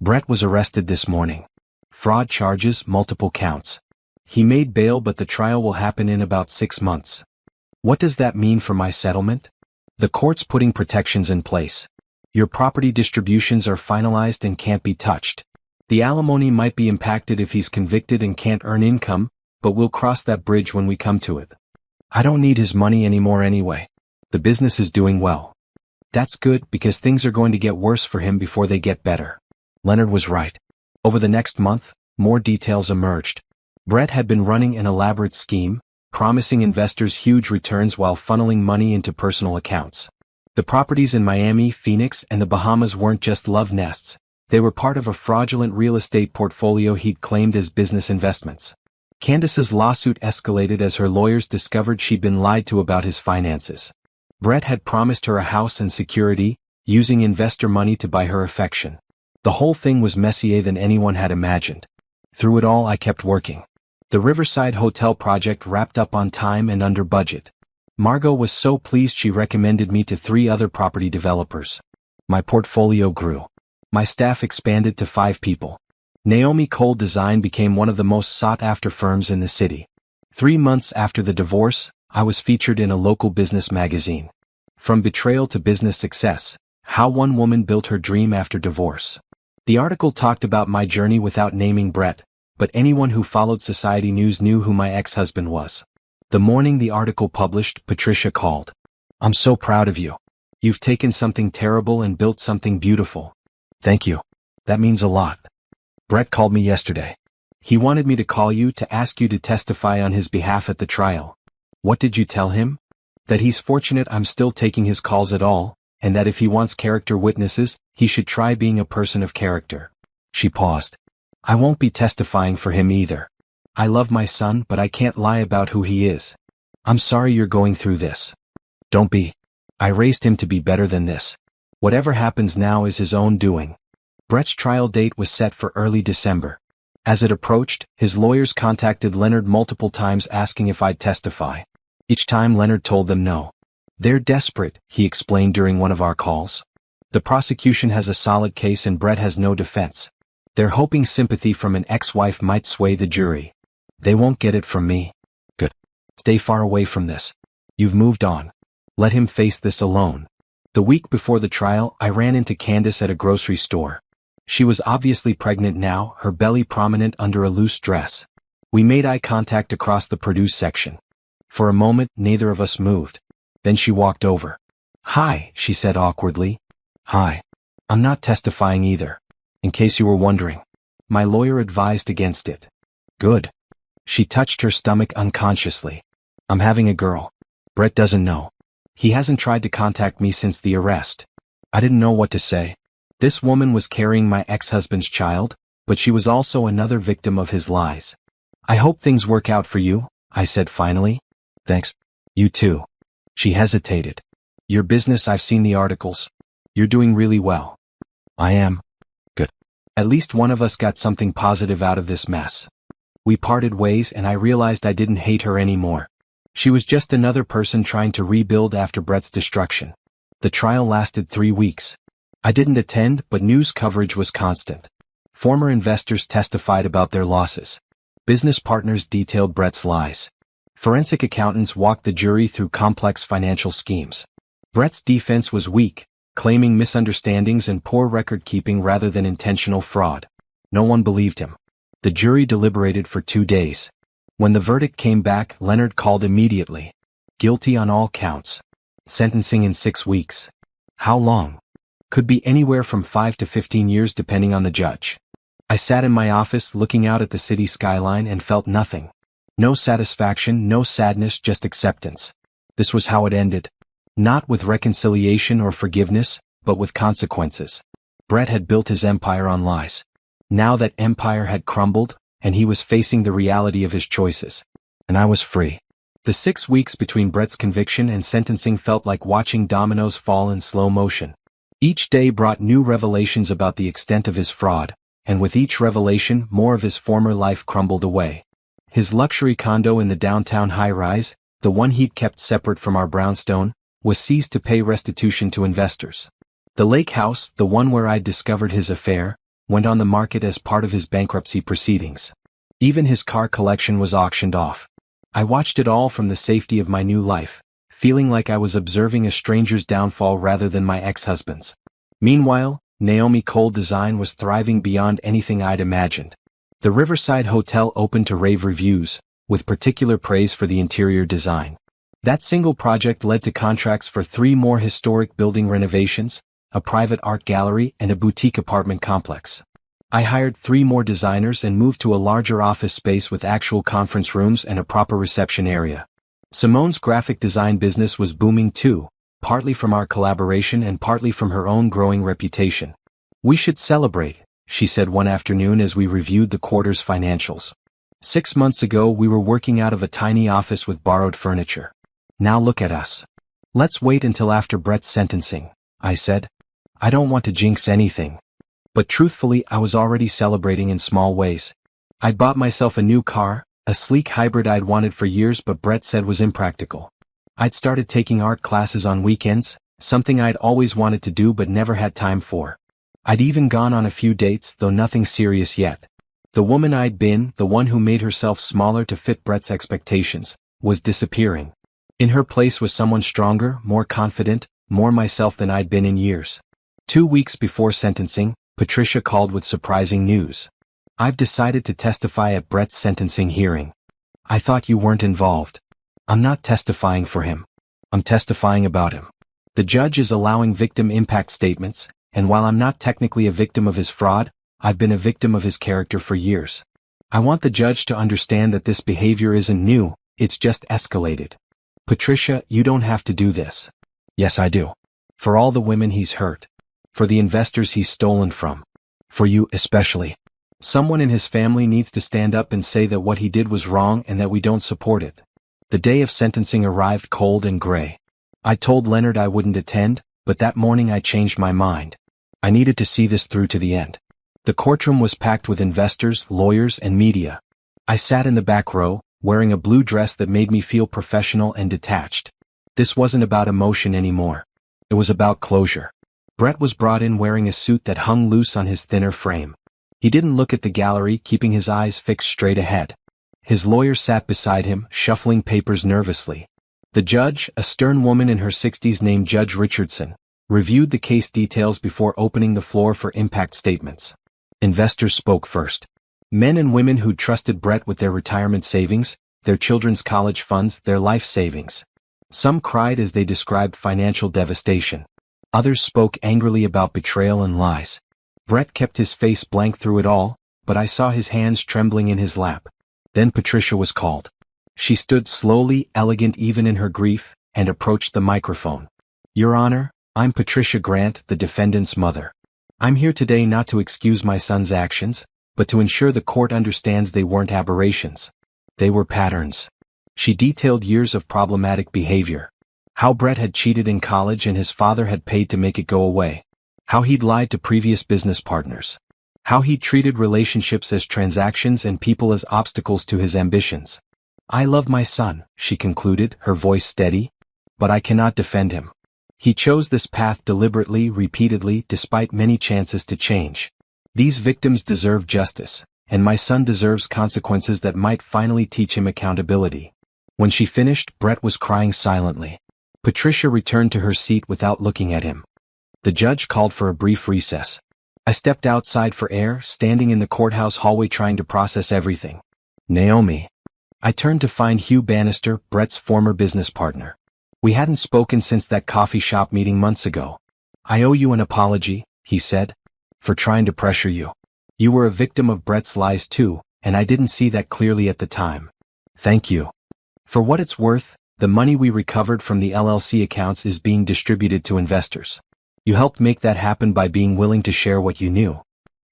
Brett was arrested this morning. Fraud charges, multiple counts. He made bail, but the trial will happen in about 6 months. What does that mean for my settlement? The court's putting protections in place. Your property distributions are finalized and can't be touched. The alimony might be impacted if he's convicted and can't earn income, but we'll cross that bridge when we come to it. I don't need his money anymore anyway. The business is doing well. That's good, because things are going to get worse for him before they get better. Leonard was right. Over the next month, more details emerged. Brett had been running an elaborate scheme, promising investors huge returns while funneling money into personal accounts. The properties in Miami, Phoenix, and the Bahamas weren't just love nests. They were part of a fraudulent real estate portfolio he'd claimed as business investments. Candace's lawsuit escalated as her lawyers discovered she'd been lied to about his finances. Brett had promised her a house and security, using investor money to buy her affection. The whole thing was messier than anyone had imagined. Through it all, I kept working. The Riverside Hotel project wrapped up on time and under budget. Margot was so pleased she recommended me to 3 other property developers. My portfolio grew. My staff expanded to 5 people. Naomi Cole Design became one of the most sought-after firms in the city. 3 months after the divorce, I was featured in a local business magazine. From betrayal to business success, how one woman built her dream after divorce. The article talked about my journey without naming Brett, but anyone who followed society news knew who my ex-husband was. The morning the article published, Patricia called. I'm so proud of you. You've taken something terrible and built something beautiful. Thank you. That means a lot. Brett called me yesterday. He wanted me to call you to ask you to testify on his behalf at the trial. What did you tell him? That he's fortunate I'm still taking his calls at all, and that if he wants character witnesses, he should try being a person of character. She paused. I won't be testifying for him either. I love my son, but I can't lie about who he is. I'm sorry you're going through this. Don't be. I raised him to be better than this. Whatever happens now is his own doing. Brett's trial date was set for early December. As it approached, his lawyers contacted Leonard multiple times asking if I'd testify. Each time Leonard told them no. They're desperate, he explained during one of our calls. The prosecution has a solid case and Brett has no defense. They're hoping sympathy from an ex-wife might sway the jury. They won't get it from me. Good. Stay far away from this. You've moved on. Let him face this alone. The week before the trial, I ran into Candace at a grocery store. She was obviously pregnant now, her belly prominent under a loose dress. We made eye contact across the produce section. For a moment, neither of us moved. Then she walked over. Hi, she said awkwardly. Hi. I'm not testifying either. In case you were wondering. My lawyer advised against it. Good. She touched her stomach unconsciously. I'm having a girl. Brett doesn't know. He hasn't tried to contact me since the arrest. I didn't know what to say. This woman was carrying my ex-husband's child, but she was also another victim of his lies. I hope things work out for you, I said finally. Thanks. You too. She hesitated. Your business, I've seen the articles. You're doing really well. I am. Good. At least one of us got something positive out of this mess. We parted ways and I realized I didn't hate her anymore. She was just another person trying to rebuild after Brett's destruction. The trial lasted 3 weeks. I didn't attend, but news coverage was constant. Former investors testified about their losses. Business partners detailed Brett's lies. Forensic accountants walked the jury through complex financial schemes. Brett's defense was weak, claiming misunderstandings and poor record-keeping rather than intentional fraud. No one believed him. The jury deliberated for 2 days. When the verdict came back, Leonard called immediately. Guilty on all counts. Sentencing in 6 weeks. How long? Could be anywhere from 5 to 15 years depending on the judge. I sat in my office looking out at the city skyline and felt nothing. No satisfaction, no sadness, just acceptance. This was how it ended. Not with reconciliation or forgiveness, but with consequences. Brett had built his empire on lies. Now that empire had crumbled, and he was facing the reality of his choices. And I was free. The 6 weeks between Brett's conviction and sentencing felt like watching dominoes fall in slow motion. Each day brought new revelations about the extent of his fraud, and with each revelation more of his former life crumbled away. His luxury condo in the downtown high-rise, the one he'd kept separate from our brownstone, was seized to pay restitution to investors. The lake house, the one where I'd discovered his affair, went on the market as part of his bankruptcy proceedings. Even his car collection was auctioned off. I watched it all from the safety of my new life, feeling like I was observing a stranger's downfall rather than my ex-husband's. Meanwhile, Naomi Cole Design was thriving beyond anything I'd imagined. The Riverside Hotel opened to rave reviews, with particular praise for the interior design. That single project led to contracts for 3 more historic building renovations, a private art gallery and a boutique apartment complex. I hired 3 more designers and moved to a larger office space with actual conference rooms and a proper reception area. Simone's graphic design business was booming too, partly from our collaboration and partly from her own growing reputation. "We should celebrate," she said one afternoon as we reviewed the quarter's financials. 6 months ago we were working out of a tiny office with borrowed furniture. Now look at us. "Let's wait until after Brett's sentencing," I said. I don't want to jinx anything. But truthfully, I was already celebrating in small ways. I'd bought myself a new car, a sleek hybrid I'd wanted for years but Brett said was impractical. I'd started taking art classes on weekends, something I'd always wanted to do but never had time for. I'd even gone on a few dates, though nothing serious yet. The woman I'd been, the one who made herself smaller to fit Brett's expectations, was disappearing. In her place was someone stronger, more confident, more myself than I'd been in years. 2 weeks before sentencing, Patricia called with surprising news. "I've decided to testify at Brett's sentencing hearing." "I thought you weren't involved." "I'm not testifying for him. I'm testifying about him. The judge is allowing victim impact statements, and while I'm not technically a victim of his fraud, I've been a victim of his character for years. I want the judge to understand that this behavior isn't new, it's just escalated." "Patricia, you don't have to do this." "Yes, I do. For all the women he's hurt. For the investors he's stolen from. For you especially. Someone in his family needs to stand up and say that what he did was wrong and that we don't support it." The day of sentencing arrived cold and gray. I told Leonard I wouldn't attend, but that morning I changed my mind. I needed to see this through to the end. The courtroom was packed with investors, lawyers, and media. I sat in the back row, wearing a blue dress that made me feel professional and detached. This wasn't about emotion anymore. It was about closure. Brett was brought in wearing a suit that hung loose on his thinner frame. He didn't look at the gallery, keeping his eyes fixed straight ahead. His lawyer sat beside him, shuffling papers nervously. The judge, a stern woman in her 60s named Judge Richardson, reviewed the case details before opening the floor for impact statements. Investors spoke first. Men and women who trusted Brett with their retirement savings, their children's college funds, their life savings. Some cried as they described financial devastation. Others spoke angrily about betrayal and lies. Brett kept his face blank through it all, but I saw his hands trembling in his lap. Then Patricia was called. She stood slowly, elegant even in her grief, and approached the microphone. "Your Honor, I'm Patricia Grant, the defendant's mother. I'm here today not to excuse my son's actions, but to ensure the court understands they weren't aberrations. They were patterns." She detailed years of problematic behavior. How Brett had cheated in college and his father had paid to make it go away. How he'd lied to previous business partners. How he'd treated relationships as transactions and people as obstacles to his ambitions. "I love my son," she concluded, her voice steady. "But I cannot defend him. He chose this path deliberately, repeatedly, despite many chances to change. These victims deserve justice, and my son deserves consequences that might finally teach him accountability." When she finished, Brett was crying silently. Patricia returned to her seat without looking at him. The judge called for a brief recess. I stepped outside for air, standing in the courthouse hallway trying to process everything. "Naomi." I turned to find Hugh Bannister, Brett's former business partner. We hadn't spoken since that coffee shop meeting months ago. "I owe you an apology," he said, "for trying to pressure you. You were a victim of Brett's lies too, and I didn't see that clearly at the time. Thank you. For what it's worth, the money we recovered from the LLC accounts is being distributed to investors. You helped make that happen by being willing to share what you knew."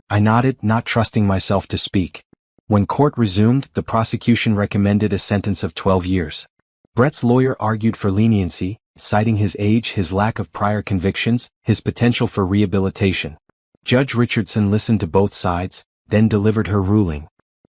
I nodded, not trusting myself to speak. When court resumed, the prosecution recommended a sentence of 12 years. Brett's lawyer argued for leniency, citing his age, his lack of prior convictions, his potential for rehabilitation. Judge Richardson listened to both sides, then delivered her ruling.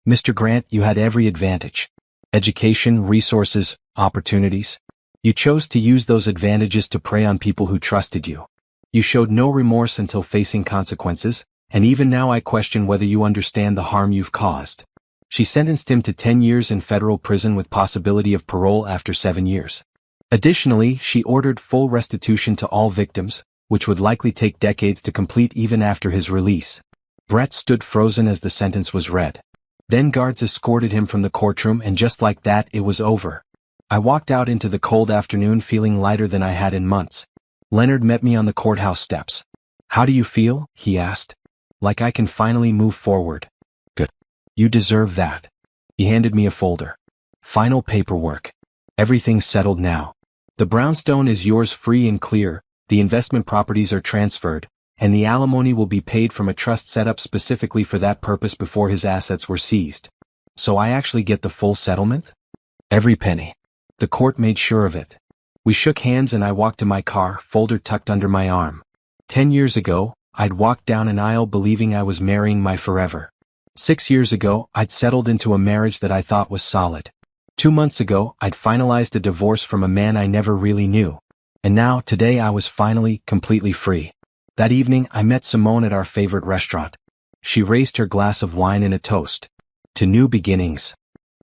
Mr. Grant, you had every advantage. Education, resources, opportunities. You chose to use those advantages to prey on people who trusted you. You showed no remorse until facing consequences, and even now I question whether you understand the harm you've caused. She sentenced him to 10 years in federal prison with possibility of parole after 7 years. Additionally, she ordered full restitution to all victims, which would likely take decades to complete even after his release. Brett stood frozen as the sentence was read. Then guards escorted him from the courtroom, and just like that, it was over. I walked out into the cold afternoon feeling lighter than I had in months. Leonard met me on the courthouse steps. "How do you feel?" he asked. "Like I can finally move forward." "Good. You deserve that." He handed me a folder. "Final paperwork. Everything's settled now. The brownstone is yours free and clear, the investment properties are transferred, and the alimony will be paid from a trust set up specifically for that purpose before his assets were seized. So I actually get the full settlement?" "Every penny." The court made sure of it. We shook hands and I walked to my car, folder tucked under my arm. 10 years ago, I'd walked down an aisle believing I was marrying my forever. 6 years ago, I'd settled into a marriage that I thought was solid. 2 months ago, I'd finalized a divorce from a man I never really knew. And now, today, I was finally, completely free. That evening, I met Simone at our favorite restaurant. She raised her glass of wine in a toast. "To new beginnings."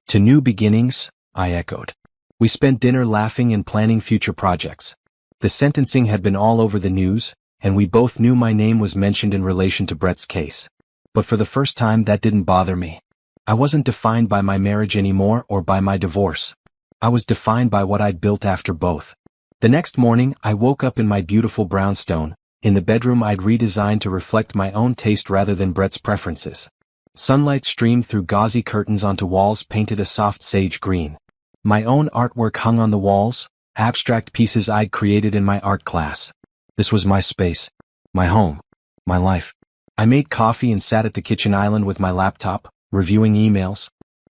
"To new beginnings," I echoed. We spent dinner laughing and planning future projects. The sentencing had been all over the news, and we both knew my name was mentioned in relation to Brett's case. But for the first time, that didn't bother me. I wasn't defined by my marriage anymore or by my divorce. I was defined by what I'd built after both. The next morning, I woke up in my beautiful brownstone. In the bedroom I'd redesigned to reflect my own taste rather than Brett's preferences. Sunlight streamed through gauzy curtains onto walls painted a soft sage green. My own artwork hung on the walls, abstract pieces I'd created in my art class. This was my space, my home, my life. I made coffee and sat at the kitchen island with my laptop, reviewing emails.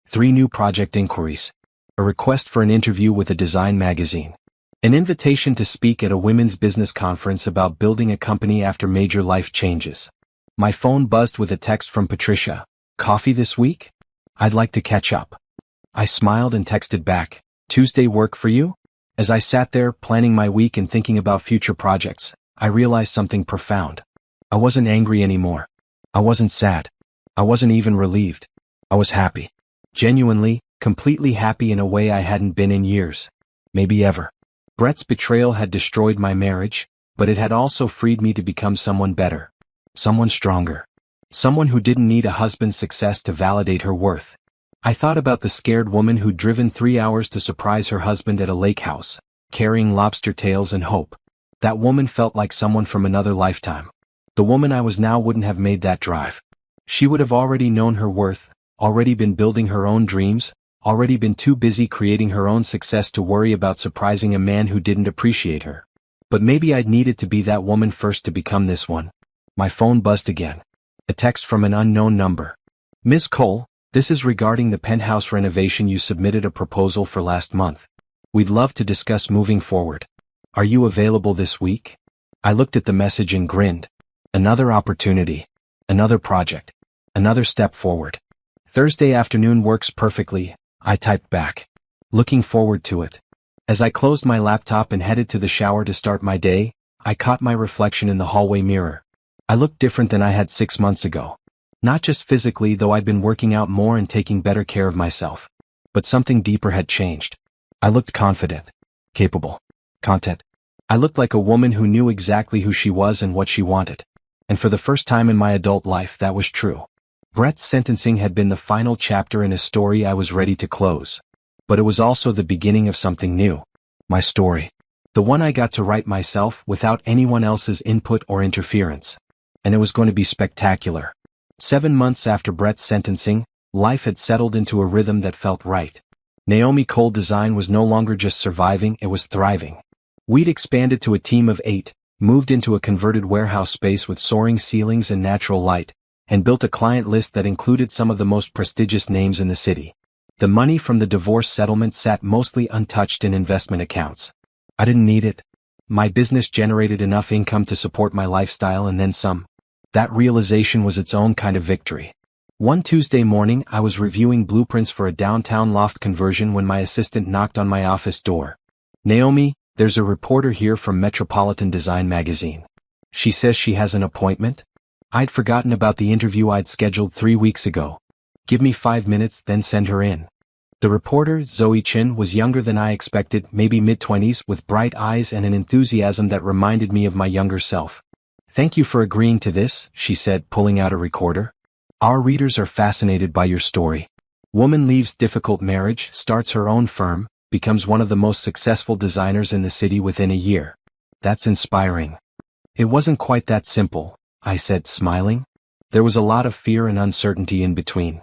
3 new project inquiries. A request for an interview with a design magazine. An invitation to speak at a women's business conference about building a company after major life changes. My phone buzzed with a text from Patricia. "Coffee this week? I'd like to catch up." I smiled and texted back, "Tuesday work for you?" As I sat there, planning my week and thinking about future projects, I realized something profound. I wasn't angry anymore. I wasn't sad. I wasn't even relieved. I was happy. Genuinely, completely happy in a way I hadn't been in years. Maybe ever. Brett's betrayal had destroyed my marriage, but it had also freed me to become someone better. Someone stronger. Someone who didn't need a husband's success to validate her worth. I thought about the scared woman who'd driven 3 hours to surprise her husband at a lake house, carrying lobster tails and hope. That woman felt like someone from another lifetime. The woman I was now wouldn't have made that drive. She would have already known her worth, already been building her own dreams, already been too busy creating her own success to worry about surprising a man who didn't appreciate her. But maybe I'd needed to be that woman first to become this one. My phone buzzed again. A text from an unknown number. "Ms. Cole, this is regarding the penthouse renovation you submitted a proposal for last month. We'd love to discuss moving forward. Are you available this week?" I looked at the message and grinned. Another opportunity. Another project. Another step forward. "Thursday afternoon works perfectly," I typed back. Looking forward to it. As I closed my laptop and headed to the shower to start my day, I caught my reflection in the hallway mirror. I looked different than I had 6 months ago. Not just physically, though I'd been working out more and taking better care of myself. But something deeper had changed. I looked confident. Capable. Content. I looked like a woman who knew exactly who she was and what she wanted. And for the first time in my adult life, that was true. Brett's sentencing had been the final chapter in a story I was ready to close. But it was also the beginning of something new. My story. The one I got to write myself without anyone else's input or interference. And it was going to be spectacular. 7 months after Brett's sentencing, life had settled into a rhythm that felt right. Naomi Cole Design was no longer just surviving, it was thriving. We'd expanded to a team of 8, moved into a converted warehouse space with soaring ceilings and natural light, and built a client list that included some of the most prestigious names in the city. The money from the divorce settlement sat mostly untouched in investment accounts. I didn't need it. My business generated enough income to support my lifestyle and then some. That realization was its own kind of victory. One Tuesday morning, I was reviewing blueprints for a downtown loft conversion when my assistant knocked on my office door. "Naomi, there's a reporter here from Metropolitan Design magazine. She says she has an appointment." I'd forgotten about the interview I'd scheduled 3 weeks ago. "Give me 5 minutes, then send her in." The reporter, Zoe Chin, was younger than I expected, maybe mid-20s, with bright eyes and an enthusiasm that reminded me of my younger self. "Thank you for agreeing to this," she said, pulling out a recorder. "Our readers are fascinated by your story. Woman leaves difficult marriage, starts her own firm, becomes one of the most successful designers in the city within a year. That's inspiring." "It wasn't quite that simple," I said, smiling. "There was a lot of fear and uncertainty in between."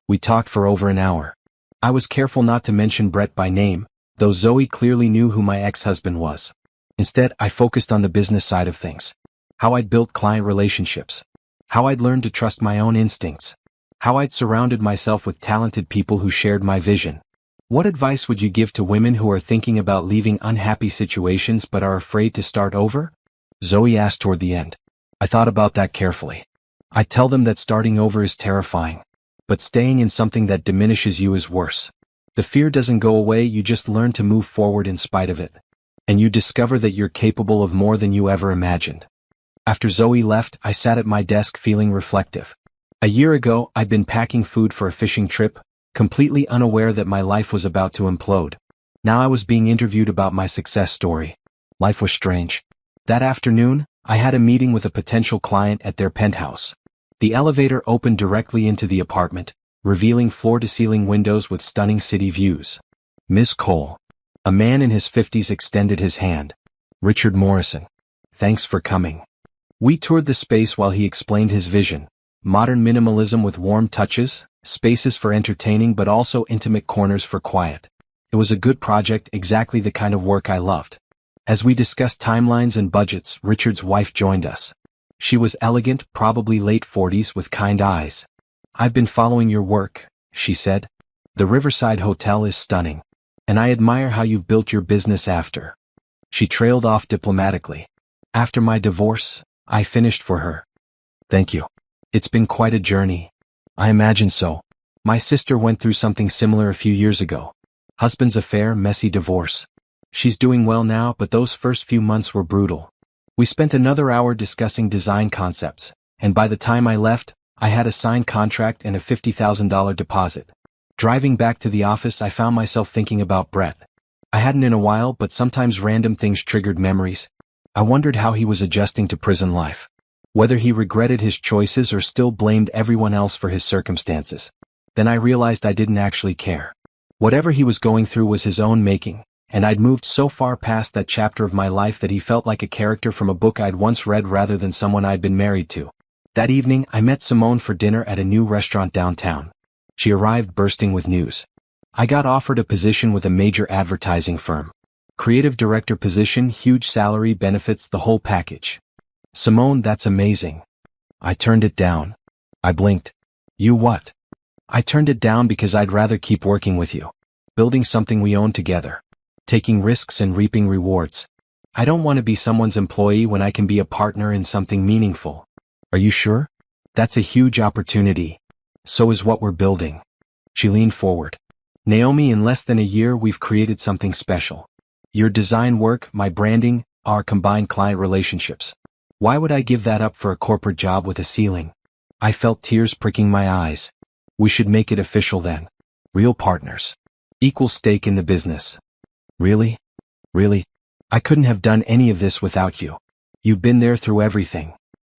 We talked for over an hour. I was careful not to mention Brett by name, though Zoe clearly knew who my ex-husband was. Instead, I focused on the business side of things. How I'd built client relationships. How I'd learned to trust my own instincts. How I'd surrounded myself with talented people who shared my vision. "What advice would you give to women who are thinking about leaving unhappy situations but are afraid to start over?" Zoe asked toward the end. I thought about that carefully. I tell them that starting over is terrifying. But staying in something that diminishes you is worse. The fear doesn't go away, you just learn to move forward in spite of it. And you discover that you're capable of more than you ever imagined. After Zoe left, I sat at my desk feeling reflective. A year ago, I'd been packing food for a fishing trip, completely unaware that my life was about to implode. Now I was being interviewed about my success story. Life was strange. That afternoon, I had a meeting with a potential client at their penthouse. The elevator opened directly into the apartment, revealing floor-to-ceiling windows with stunning city views. "Miss Cole." A man in his 50s extended his hand. "Richard Morrison. Thanks for coming." We toured the space while he explained his vision. Modern minimalism with warm touches, spaces for entertaining but also intimate corners for quiet. It was a good project, exactly the kind of work I loved. As we discussed timelines and budgets, Richard's wife joined us. She was elegant, probably late 40s, with kind eyes. "I've been following your work," she said. "The Riverside Hotel is stunning. And I admire how you've built your business after." She trailed off diplomatically. "After my divorce, I finished for her." "Thank you. It's been quite a journey." "I imagine so. My sister went through something similar a few years ago. Husband's affair, messy divorce. She's doing well now, but those first few months were brutal." We spent another hour discussing design concepts, and by the time I left, I had a signed contract and a $50,000 deposit. Driving back to the office, I found myself thinking about Brett. I hadn't in a while, but sometimes random things triggered memories. I wondered how he was adjusting to prison life. Whether he regretted his choices or still blamed everyone else for his circumstances. Then I realized I didn't actually care. Whatever he was going through was his own making. And I'd moved so far past that chapter of my life that he felt like a character from a book I'd once read rather than someone I'd been married to. That evening, I met Simone for dinner at a new restaurant downtown. She arrived bursting with news. I got offered a position with a major advertising firm. Creative director position, huge salary, benefits, the whole package. "Simone, that's amazing." I turned it down. I blinked. "You what?" "I turned it down because I'd rather keep working with you. Building something we own together. Taking risks and reaping rewards. I don't want to be someone's employee when I can be a partner in something meaningful." "Are you sure? That's a huge opportunity. So is what we're building." She leaned forward. "Naomi, in less than a year we've created something special. Your design work, my branding, our combined client relationships. Why would I give that up for a corporate job with a ceiling?" I felt tears pricking my eyes. "We should make it official then. Real partners. Equal stake in the business." "Really? Really? I couldn't have done any of this without you. You've been there through everything."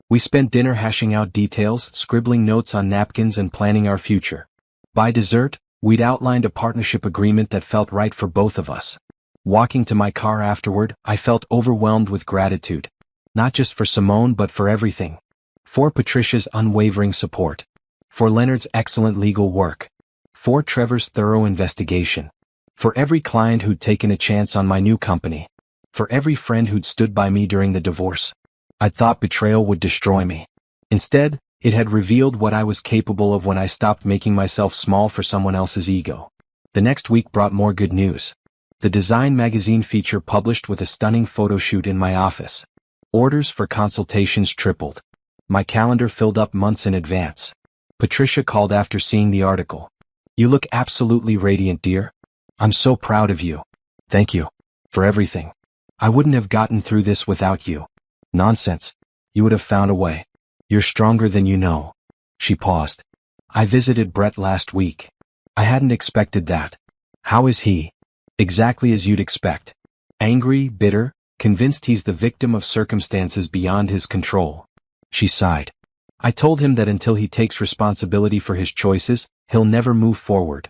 We spent dinner hashing out details, scribbling notes on napkins and planning our future. By dessert, we'd outlined a partnership agreement that felt right for both of us. Walking to my car afterward, I felt overwhelmed with gratitude. Not just for Simone but for everything. For Patricia's unwavering support. For Leonard's excellent legal work. For Trevor's thorough investigation. For every client who'd taken a chance on my new company. For every friend who'd stood by me during the divorce. I'd thought betrayal would destroy me. Instead, It had revealed what I was capable of when I stopped making myself small for someone else's ego. The next week brought more good news. The Design magazine feature published with a stunning photo shoot in my office. Orders for consultations tripled. My calendar filled up months in advance. Patricia called after seeing the article. "You look absolutely radiant, dear. I'm so proud of you. Thank you. For everything. I wouldn't have gotten through this without you." "Nonsense. You would have found a way. You're stronger than you know." She paused. "I visited Brett last week. I hadn't expected that." "How is he?" "Exactly as you'd expect. Angry, bitter, convinced he's the victim of circumstances beyond his control." She sighed. "I told him that until he takes responsibility for his choices, he'll never move forward."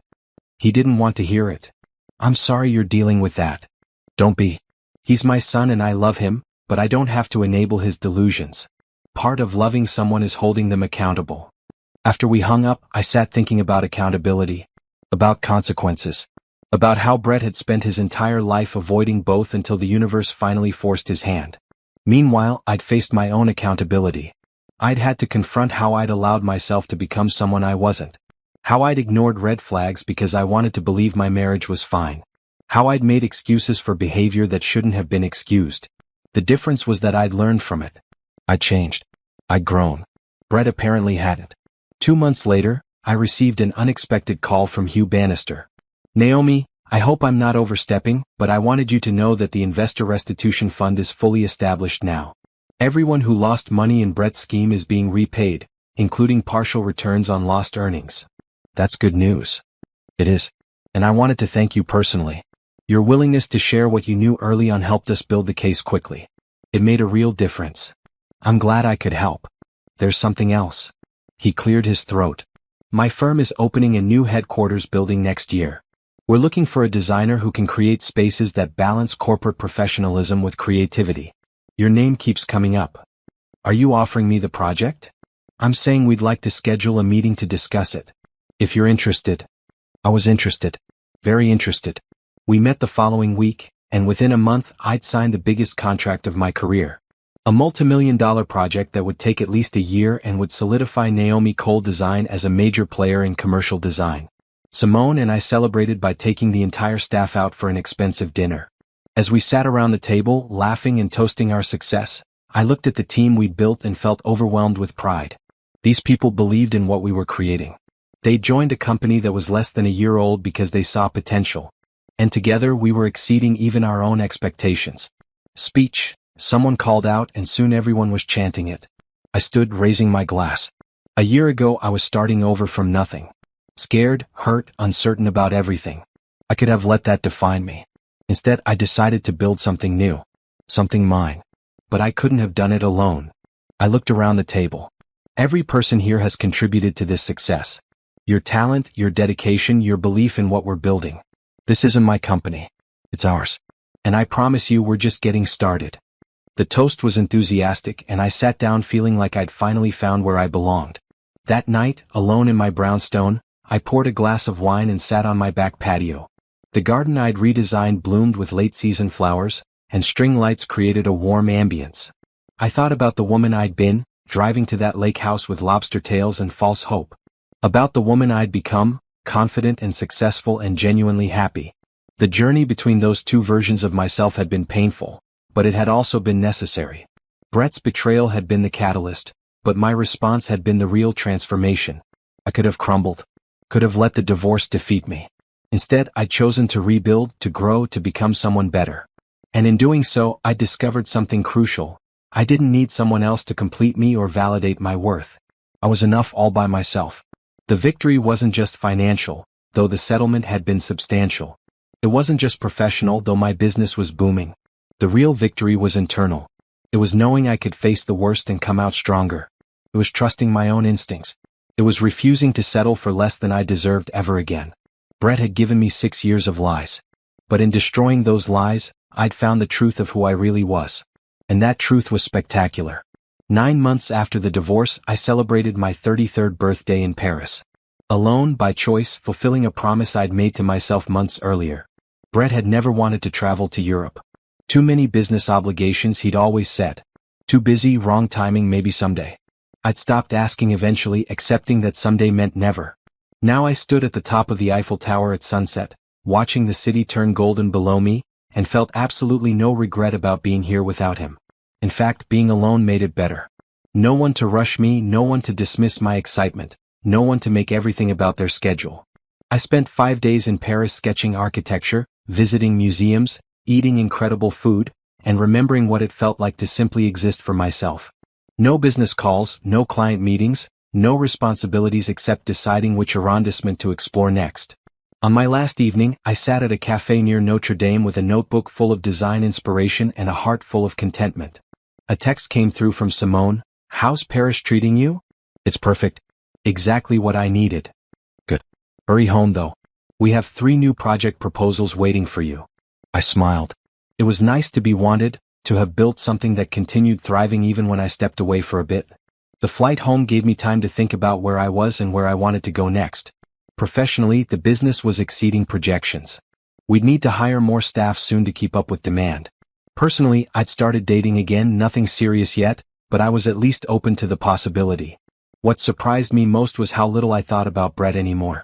"He didn't want to hear it." "I'm sorry you're dealing with that." "Don't be. He's my son and I love him, but I don't have to enable his delusions. Part of loving someone is holding them accountable." After we hung up, I sat thinking about accountability, about consequences, about how Brett had spent his entire life avoiding both until the universe finally forced his hand. Meanwhile, I'd faced my own accountability. I'd had to confront how I'd allowed myself to become someone I wasn't. How I'd ignored red flags because I wanted to believe my marriage was fine. How I'd made excuses for behavior that shouldn't have been excused. The difference was that I'd learned from it. I'd changed. I'd grown. Brett apparently hadn't. 2 months later, I received an unexpected call from Hugh Bannister. "Naomi, I hope I'm not overstepping, but I wanted you to know that the investor restitution fund is fully established now. Everyone who lost money in Brett's scheme is being repaid, including partial returns on lost earnings." "That's good news." "It is. And I wanted to thank you personally. Your willingness to share what you knew early on helped us build the case quickly. It made a real difference. I'm glad I could help. There's something else." He cleared his throat. "My firm is opening a new headquarters building next year. We're looking for a designer who can create spaces that balance corporate professionalism with creativity. Your name keeps coming up. Are you offering me the project?" "I'm saying we'd like to schedule a meeting to discuss it. If you're interested." I was interested. Very interested. We met the following week, and within a month I'd signed the biggest contract of my career. A multi-million-dollar project that would take at least a year and would solidify Naomi Cole Design as a major player in commercial design. Simone and I celebrated by taking the entire staff out for an expensive dinner. As we sat around the table, laughing and toasting our success, I looked at the team we'd built and felt overwhelmed with pride. These people believed in what we were creating. They joined a company that was less than a year old because they saw potential. And together we were exceeding even our own expectations. "Speech," someone called out, and soon everyone was chanting it. I stood, raising my glass. A year ago I was starting over from nothing. Scared, hurt, uncertain about everything. I could have let that define me. Instead, I decided to build something new. Something mine. But I couldn't have done it alone. I looked around the table. Every person here has contributed to this success. Your talent, your dedication, your belief in what we're building. This isn't my company. It's ours. And I promise you we're just getting started. The toast was enthusiastic, and I sat down feeling like I'd finally found where I belonged. That night, alone in my brownstone, I poured a glass of wine and sat on my back patio. The garden I'd redesigned bloomed with late-season flowers, and string lights created a warm ambience. I thought about the woman I'd been, driving to that lake house with lobster tails and false hope. About the woman I'd become, confident and successful and genuinely happy. The journey between those two versions of myself had been painful, but it had also been necessary. Brett's betrayal had been the catalyst, but my response had been the real transformation. I could have crumbled. Could have let the divorce defeat me. Instead, I'd chosen to rebuild, to grow, to become someone better. And in doing so, I discovered something crucial. I didn't need someone else to complete me or validate my worth. I was enough all by myself. The victory wasn't just financial, though the settlement had been substantial. It wasn't just professional, though my business was booming. The real victory was internal. It was knowing I could face the worst and come out stronger. It was trusting my own instincts. It was refusing to settle for less than I deserved ever again. Brett had given me 6 years of lies. But in destroying those lies, I'd found the truth of who I really was. And that truth was spectacular. 9 months after the divorce, I celebrated my 33rd birthday in Paris. Alone, by choice, fulfilling a promise I'd made to myself months earlier. Brett had never wanted to travel to Europe. Too many business obligations, he'd always said. Too busy, wrong timing, maybe someday. I'd stopped asking eventually, accepting that someday meant never. Now I stood at the top of the Eiffel Tower at sunset, watching the city turn golden below me, and felt absolutely no regret about being here without him. In fact, being alone made it better. No one to rush me, no one to dismiss my excitement, no one to make everything about their schedule. I spent 5 days in Paris sketching architecture, visiting museums, eating incredible food, and remembering what it felt like to simply exist for myself. No business calls, no client meetings, no responsibilities except deciding which arrondissement to explore next. On my last evening, I sat at a cafe near Notre Dame with a notebook full of design inspiration and a heart full of contentment. A text came through from Simone. "How's Paris treating you?" "It's perfect. Exactly what I needed." "Good. Hurry home though. We have 3 new project proposals waiting for you." I smiled. It was nice to be wanted, to have built something that continued thriving even when I stepped away for a bit. The flight home gave me time to think about where I was and where I wanted to go next. Professionally, the business was exceeding projections. We'd need to hire more staff soon to keep up with demand. Personally, I'd started dating again, nothing serious yet, but I was at least open to the possibility. What surprised me most was how little I thought about Brett anymore.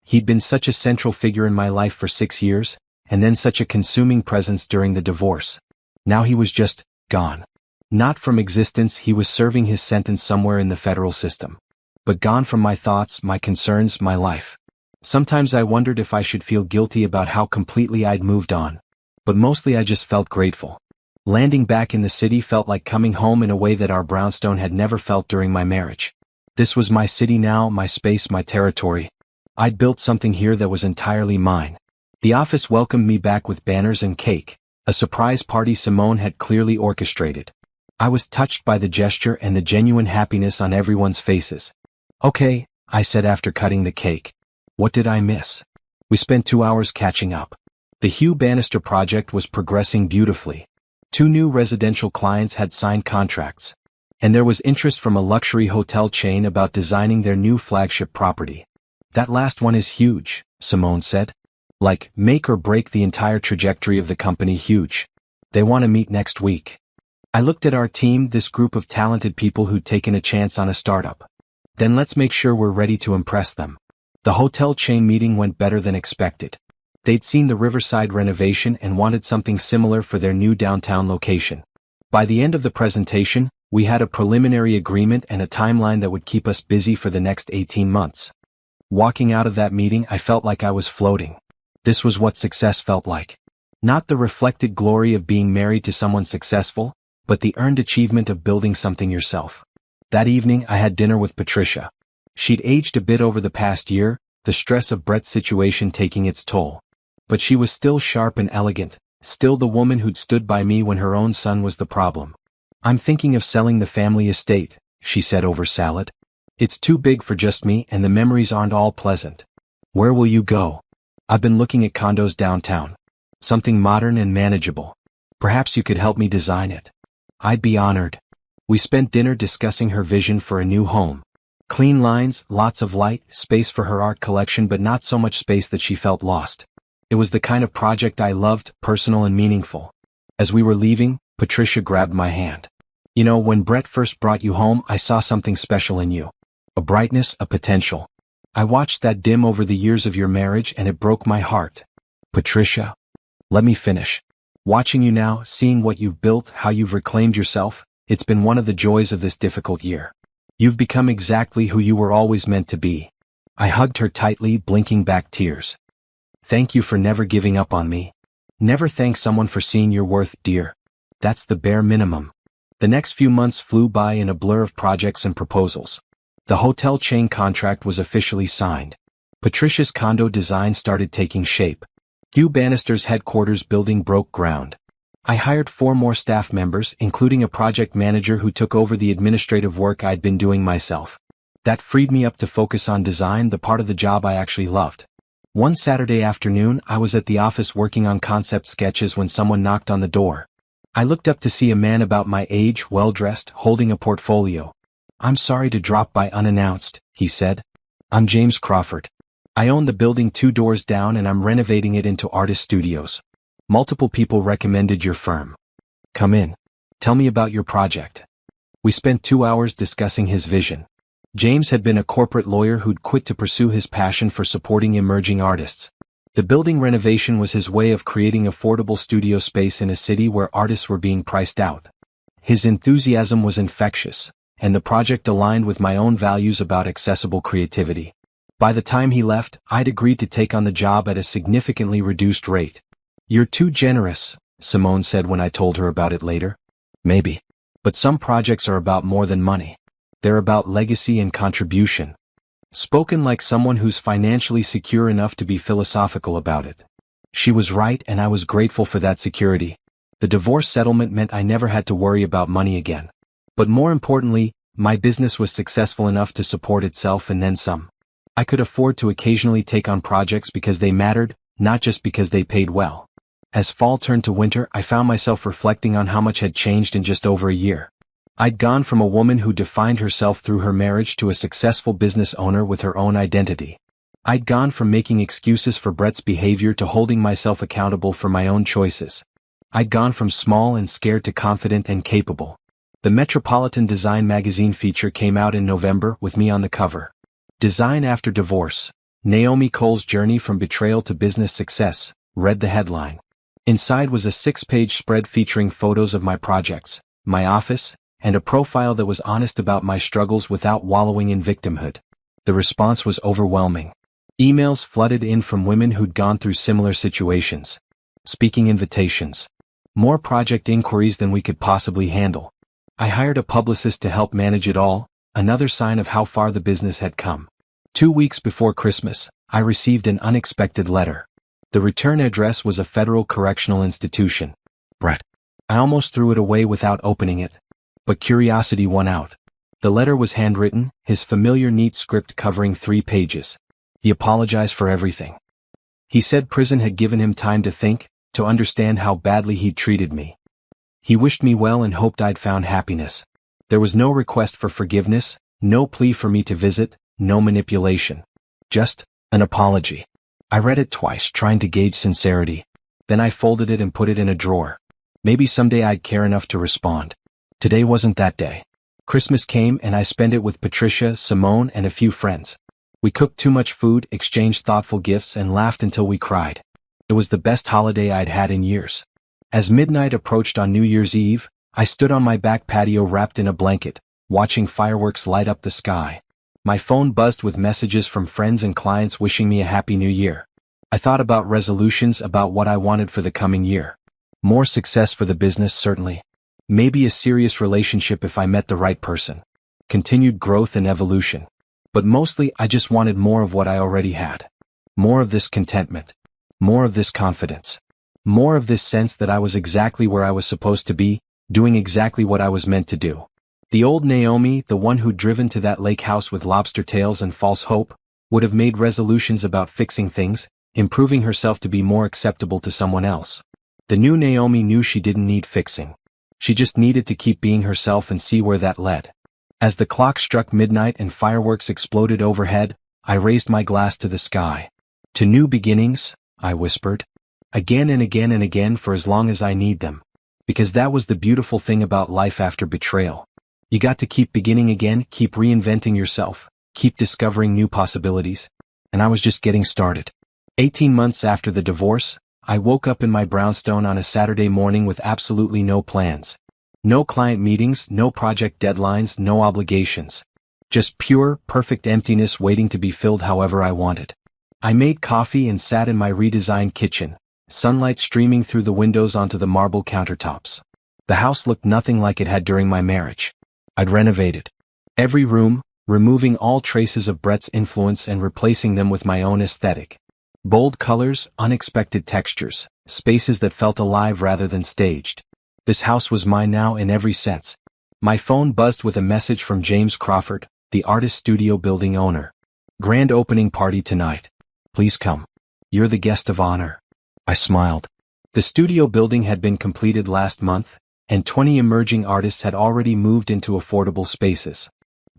He'd been such a central figure in my life for 6 years, and then such a consuming presence during the divorce. Now he was just gone. Not from existence, he was serving his sentence somewhere in the federal system. But gone from my thoughts, my concerns, my life. Sometimes I wondered if I should feel guilty about how completely I'd moved on. But mostly I just felt grateful. Landing back in the city felt like coming home in a way that our brownstone had never felt during my marriage. This was my city now, my space, my territory. I'd built something here that was entirely mine. The office welcomed me back with banners and cake, a surprise party Simone had clearly orchestrated. I was touched by the gesture and the genuine happiness on everyone's faces. "Okay," I said after cutting the cake. "What did I miss?" We spent 2 hours catching up. The Hugh Bannister project was progressing beautifully. 2 new residential clients had signed contracts. And there was interest from a luxury hotel chain about designing their new flagship property. "That last one is huge," Simone said. "Like, make or break the entire trajectory of the company huge. They want to meet next week." I looked at our team, this group of talented people who'd taken a chance on a startup. "Then let's make sure we're ready to impress them." The hotel chain meeting went better than expected. They'd seen the Riverside renovation and wanted something similar for their new downtown location. By the end of the presentation, we had a preliminary agreement and a timeline that would keep us busy for the next 18 months. Walking out of that meeting, I felt like I was floating. This was what success felt like. Not the reflected glory of being married to someone successful, but the earned achievement of building something yourself. That evening, I had dinner with Patricia. She'd aged a bit over the past year, the stress of Brett's situation taking its toll. But she was still sharp and elegant, still the woman who'd stood by me when her own son was the problem. "I'm thinking of selling the family estate," she said over salad. "It's too big for just me and the memories aren't all pleasant." "Where will you go?" "I've been looking at condos downtown. Something modern and manageable. Perhaps you could help me design it." "I'd be honored." We spent dinner discussing her vision for a new home. Clean lines, lots of light, space for her art collection, but not so much space that she felt lost. It was the kind of project I loved, personal and meaningful. As we were leaving, Patricia grabbed my hand. "You know, when Brett first brought you home, I saw something special in you. A brightness, a potential. I watched that dim over the years of your marriage and it broke my heart." "Patricia, let me finish. Watching you now, seeing what you've built, how you've reclaimed yourself, it's been one of the joys of this difficult year. You've become exactly who you were always meant to be." I hugged her tightly, blinking back tears. "Thank you for never giving up on me. Never thank someone for seeing your worth, dear. That's the bare minimum." The next few months flew by in a blur of projects and proposals. The hotel chain contract was officially signed. Patricia's condo design started taking shape. Hugh Bannister's headquarters building broke ground. I hired 4 more staff members, including a project manager who took over the administrative work I'd been doing myself. That freed me up to focus on design, the part of the job I actually loved. One Saturday afternoon, I was at the office working on concept sketches when someone knocked on the door. I looked up to see a man about my age, well-dressed, holding a portfolio. "I'm sorry to drop by unannounced," he said. "I'm James Crawford. I own the building 2 doors down and I'm renovating it into artist studios. Multiple people recommended your firm. Come in. Tell me about your project." We spent 2 hours discussing his vision. James had been a corporate lawyer who'd quit to pursue his passion for supporting emerging artists. The building renovation was his way of creating affordable studio space in a city where artists were being priced out. His enthusiasm was infectious, and the project aligned with my own values about accessible creativity. By the time he left, I'd agreed to take on the job at a significantly reduced rate. "You're too generous," Simone said when I told her about it later. "Maybe. But some projects are about more than money. They're about legacy and contribution." Spoken like someone who's financially secure enough to be philosophical about it. She was right, and I was grateful for that security. The divorce settlement meant I never had to worry about money again. But more importantly, my business was successful enough to support itself and then some. I could afford to occasionally take on projects because they mattered, not just because they paid well. As fall turned to winter, I found myself reflecting on how much had changed in just over a year. I'd gone from a woman who defined herself through her marriage to a successful business owner with her own identity. I'd gone from making excuses for Brett's behavior to holding myself accountable for my own choices. I'd gone from small and scared to confident and capable. The Metropolitan Design magazine feature came out in November with me on the cover. "Design After Divorce: Naomi Cole's Journey from Betrayal to Business Success," read the headline. Inside was a 6-page spread featuring photos of my projects, my office, and a profile that was honest about my struggles without wallowing in victimhood. The response was overwhelming. Emails flooded in from women who'd gone through similar situations. Speaking invitations. More project inquiries than we could possibly handle. I hired a publicist to help manage it all, another sign of how far the business had come. 2 weeks before Christmas, I received an unexpected letter. The return address was a federal correctional institution. Brett. I almost threw it away without opening it. But curiosity won out. The letter was handwritten, his familiar neat script covering 3 pages. He apologized for everything. He said prison had given him time to think, to understand how badly he'd treated me. He wished me well and hoped I'd found happiness. There was no request for forgiveness, no plea for me to visit, no manipulation. Just an apology. I read it twice, trying to gauge sincerity. Then I folded it and put it in a drawer. Maybe someday I'd care enough to respond. Today wasn't that day. Christmas came and I spent it with Patricia, Simone, and a few friends. We cooked too much food, exchanged thoughtful gifts, and laughed until we cried. It was the best holiday I'd had in years. As midnight approached on New Year's Eve, I stood on my back patio wrapped in a blanket, watching fireworks light up the sky. My phone buzzed with messages from friends and clients wishing me a happy new year. I thought about resolutions, about what I wanted for the coming year. More success for the business, certainly. Maybe a serious relationship if I met the right person. Continued growth and evolution. But mostly, I just wanted more of what I already had. More of this contentment. More of this confidence. More of this sense that I was exactly where I was supposed to be, doing exactly what I was meant to do. The old Naomi, the one who'd driven to that lake house with lobster tails and false hope, would have made resolutions about fixing things, improving herself to be more acceptable to someone else. The new Naomi knew she didn't need fixing. She just needed to keep being herself and see where that led. As the clock struck midnight and fireworks exploded overhead, I raised my glass to the sky. "To new beginnings," I whispered. "Again and again and again for as long as I need them." Because that was the beautiful thing about life after betrayal. You got to keep beginning again, keep reinventing yourself, keep discovering new possibilities. And I was just getting started. 18 months after the divorce, I woke up in my brownstone on a Saturday morning with absolutely no plans. No client meetings, no project deadlines, no obligations. Just pure, perfect emptiness waiting to be filled however I wanted. I made coffee and sat in my redesigned kitchen, sunlight streaming through the windows onto the marble countertops. The house looked nothing like it had during my marriage. I'd renovated every room, removing all traces of Brett's influence and replacing them with my own aesthetic. Bold colors, unexpected textures, spaces that felt alive rather than staged. This house was mine now in every sense. My phone buzzed with a message from James Crawford, the artist studio building owner. "Grand opening party tonight. Please come. You're the guest of honor." I smiled. The studio building had been completed last month, and 20 emerging artists had already moved into affordable spaces.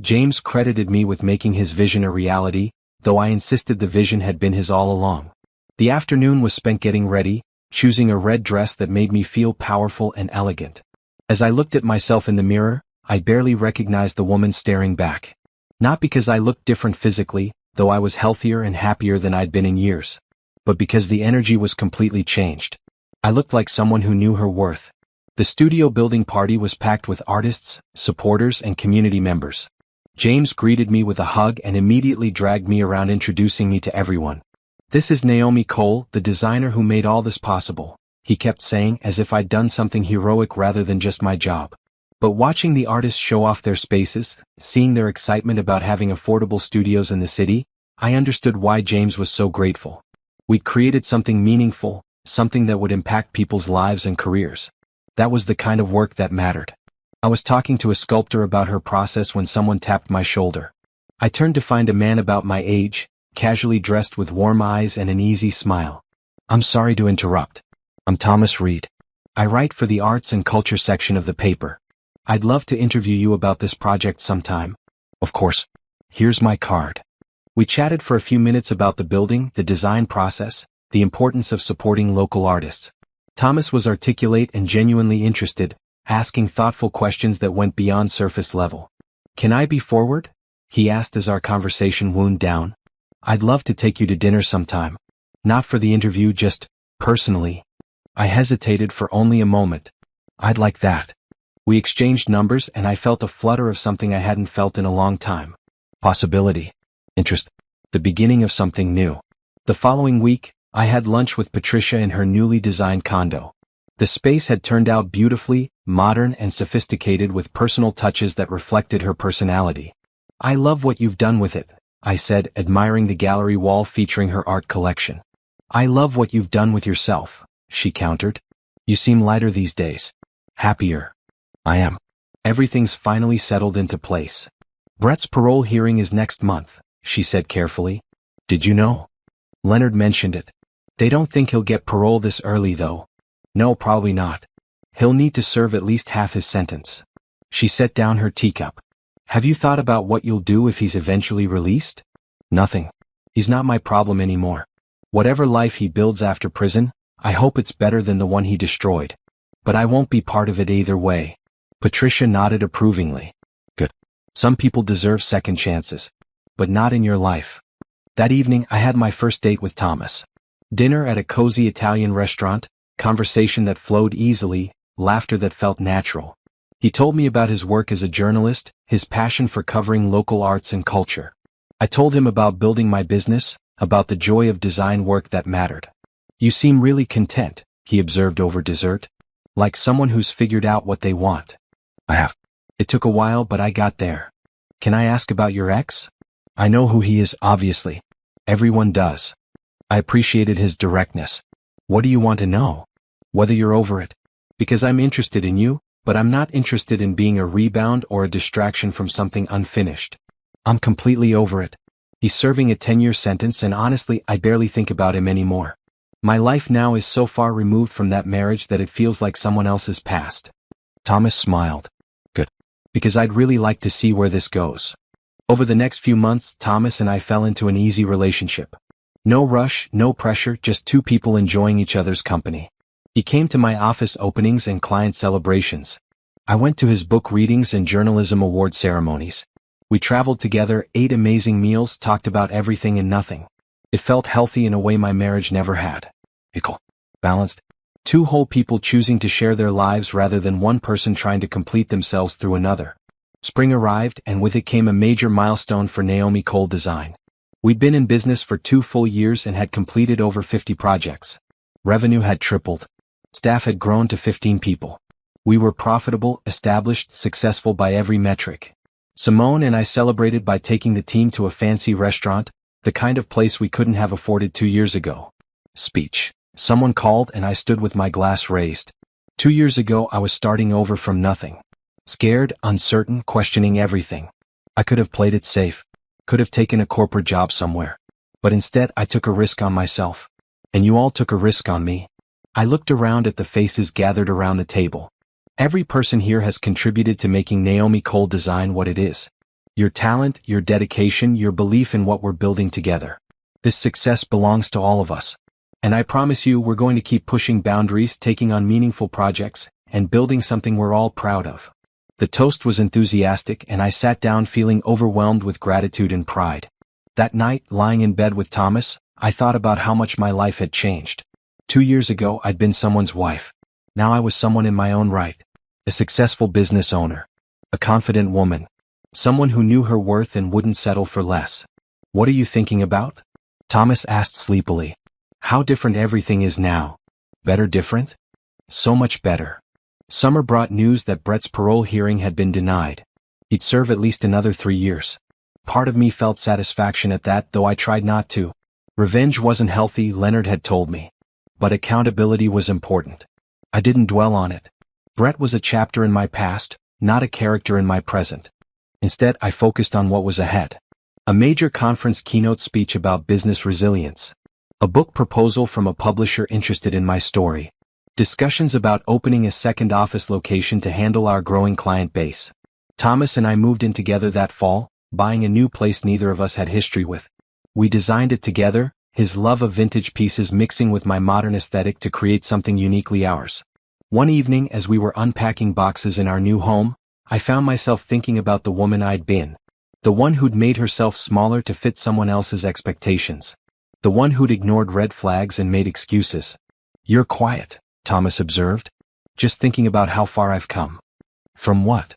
James credited me with making his vision a reality, though I insisted the vision had been his all along. The afternoon was spent getting ready, choosing a red dress that made me feel powerful and elegant. As I looked at myself in the mirror, I barely recognized the woman staring back. Not because I looked different physically, though I was healthier and happier than I'd been in years, but because the energy was completely changed. I looked like someone who knew her worth. The studio building party was packed with artists, supporters, and community members. James greeted me with a hug and immediately dragged me around, introducing me to everyone. "This is Naomi Cole, the designer who made all this possible," he kept saying, as if I'd done something heroic rather than just my job. But watching the artists show off their spaces, seeing their excitement about having affordable studios in the city, I understood why James was so grateful. We'd created something meaningful, something that would impact people's lives and careers. That was the kind of work that mattered. I was talking to a sculptor about her process when someone tapped my shoulder. I turned to find a man about my age, casually dressed with warm eyes and an easy smile. "I'm sorry to interrupt. I'm Thomas Reed. I write for the arts and culture section of the paper. I'd love to interview you about this project sometime." "Of course. Here's my card." We chatted for a few minutes about the building, the design process, the importance of supporting local artists. Thomas was articulate and genuinely interested, asking thoughtful questions that went beyond surface level. "Can I be forward?" he asked as our conversation wound down. "I'd love to take you to dinner sometime. Not for the interview, just personally." I hesitated for only a moment. "I'd like that." We exchanged numbers and I felt a flutter of something I hadn't felt in a long time. Possibility. Interest. The beginning of something new. The following week, I had lunch with Patricia in her newly designed condo. The space had turned out beautifully, modern and sophisticated, with personal touches that reflected her personality. "I love what you've done with it," I said, admiring the gallery wall featuring her art collection. "I love what you've done with yourself," she countered. "You seem lighter these days." "Happier." "I am. Everything's finally settled into place. Brett's parole hearing is next month," she said carefully. "Did you know?" "Leonard mentioned it. They don't think he'll get parole this early though." "No, probably not. He'll need to serve at least half his sentence." She set down her teacup. "Have you thought about what you'll do if he's eventually released?" "Nothing. He's not my problem anymore. Whatever life he builds after prison, I hope it's better than the one he destroyed. But I won't be part of it either way." Patricia nodded approvingly. "Good. Some people deserve second chances. But not in your life." That evening I had my first date with Thomas. Dinner at a cozy Italian restaurant, conversation that flowed easily, laughter that felt natural. He told me about his work as a journalist, his passion for covering local arts and culture. I told him about building my business, about the joy of design work that mattered. "You seem really content," he observed over dessert. "Like someone who's figured out what they want." "I have. It took a while, but I got there." "Can I ask about your ex?" "I know who he is, obviously. Everyone does." I appreciated his directness. "What do you want to know?" "Whether you're over it." "Because I'm interested in you, but I'm not interested in being a rebound or a distraction from something unfinished." "I'm completely over it. He's serving a 10-year sentence and honestly I barely think about him anymore. My life now is so far removed from that marriage that it feels like someone else's past." Thomas smiled. "Good. Because I'd really like to see where this goes." Over the next few months, Thomas and I fell into an easy relationship. No rush, no pressure, just two people enjoying each other's company. He came to my office openings and client celebrations. I went to his book readings and journalism award ceremonies. We traveled together, ate amazing meals, talked about everything and nothing. It felt healthy in a way my marriage never had. Equal. Balanced. Two whole people choosing to share their lives rather than one person trying to complete themselves through another. Spring arrived and with it came a major milestone for Naomi Cole Design. We'd been in business for 2 full years and had completed over 50 projects. Revenue had tripled. Staff had grown to 15 people. We were profitable, established, successful by every metric. Simone and I celebrated by taking the team to a fancy restaurant, the kind of place we couldn't have afforded 2 years ago. Speech. Someone called and I stood with my glass raised. 2 years ago I was starting over from nothing. Scared, uncertain, questioning everything. I could have played it safe. Could have taken a corporate job somewhere. But instead I took a risk on myself. And you all took a risk on me. I looked around at the faces gathered around the table. Every person here has contributed to making Naomi Cole Design what it is. Your talent, your dedication, your belief in what we're building together. This success belongs to all of us. And I promise you we're going to keep pushing boundaries, taking on meaningful projects, and building something we're all proud of. The toast was enthusiastic and I sat down feeling overwhelmed with gratitude and pride. That night, lying in bed with Thomas, I thought about how much my life had changed. 2 years ago I'd been someone's wife. Now I was someone in my own right. A successful business owner. A confident woman. Someone who knew her worth and wouldn't settle for less. "What are you thinking about?" Thomas asked sleepily. "How different everything is now." "Better different?" "So much better." Summer brought news that Brett's parole hearing had been denied. He'd serve at least another 3 years. Part of me felt satisfaction at that, though I tried not to. Revenge wasn't healthy, Leonard had told me. But accountability was important. I didn't dwell on it. Brett was a chapter in my past, not a character in my present. Instead, I focused on what was ahead. A major conference keynote speech about business resilience. A book proposal from a publisher interested in my story. Discussions about opening a second office location to handle our growing client base. Thomas and I moved in together that fall, buying a new place neither of us had history with. We designed it together, his love of vintage pieces mixing with my modern aesthetic to create something uniquely ours. One evening, as we were unpacking boxes in our new home, I found myself thinking about the woman I'd been. The one who'd made herself smaller to fit someone else's expectations. The one who'd ignored red flags and made excuses. "You're quiet," Thomas observed. "Just thinking about how far I've come." From what?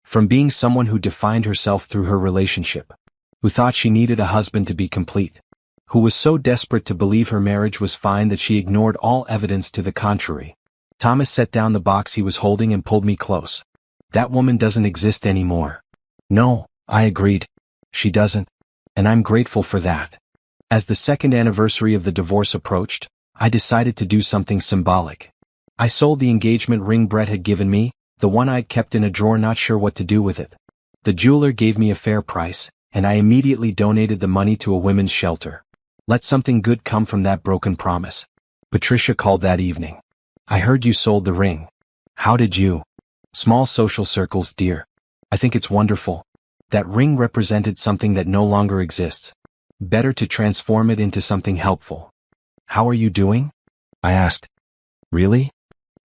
From being someone who defined herself through her relationship. Who thought she needed a husband to be complete. Who was so desperate to believe her marriage was fine that she ignored all evidence to the contrary. Thomas set down the box he was holding and pulled me close. "That woman doesn't exist anymore." "No," I agreed. "She doesn't. And I'm grateful for that." As the second anniversary of the divorce approached, I decided to do something symbolic. I sold the engagement ring Brett had given me, the one I'd kept in a drawer not sure what to do with it. The jeweler gave me a fair price, and I immediately donated the money to a women's shelter. Let something good come from that broken promise. Patricia called that evening. "I heard you sold the ring. How did you?" "Small social circles, dear. I think it's wonderful. That ring represented something that no longer exists. Better to transform it into something helpful." "How are you doing?" I asked. "Really?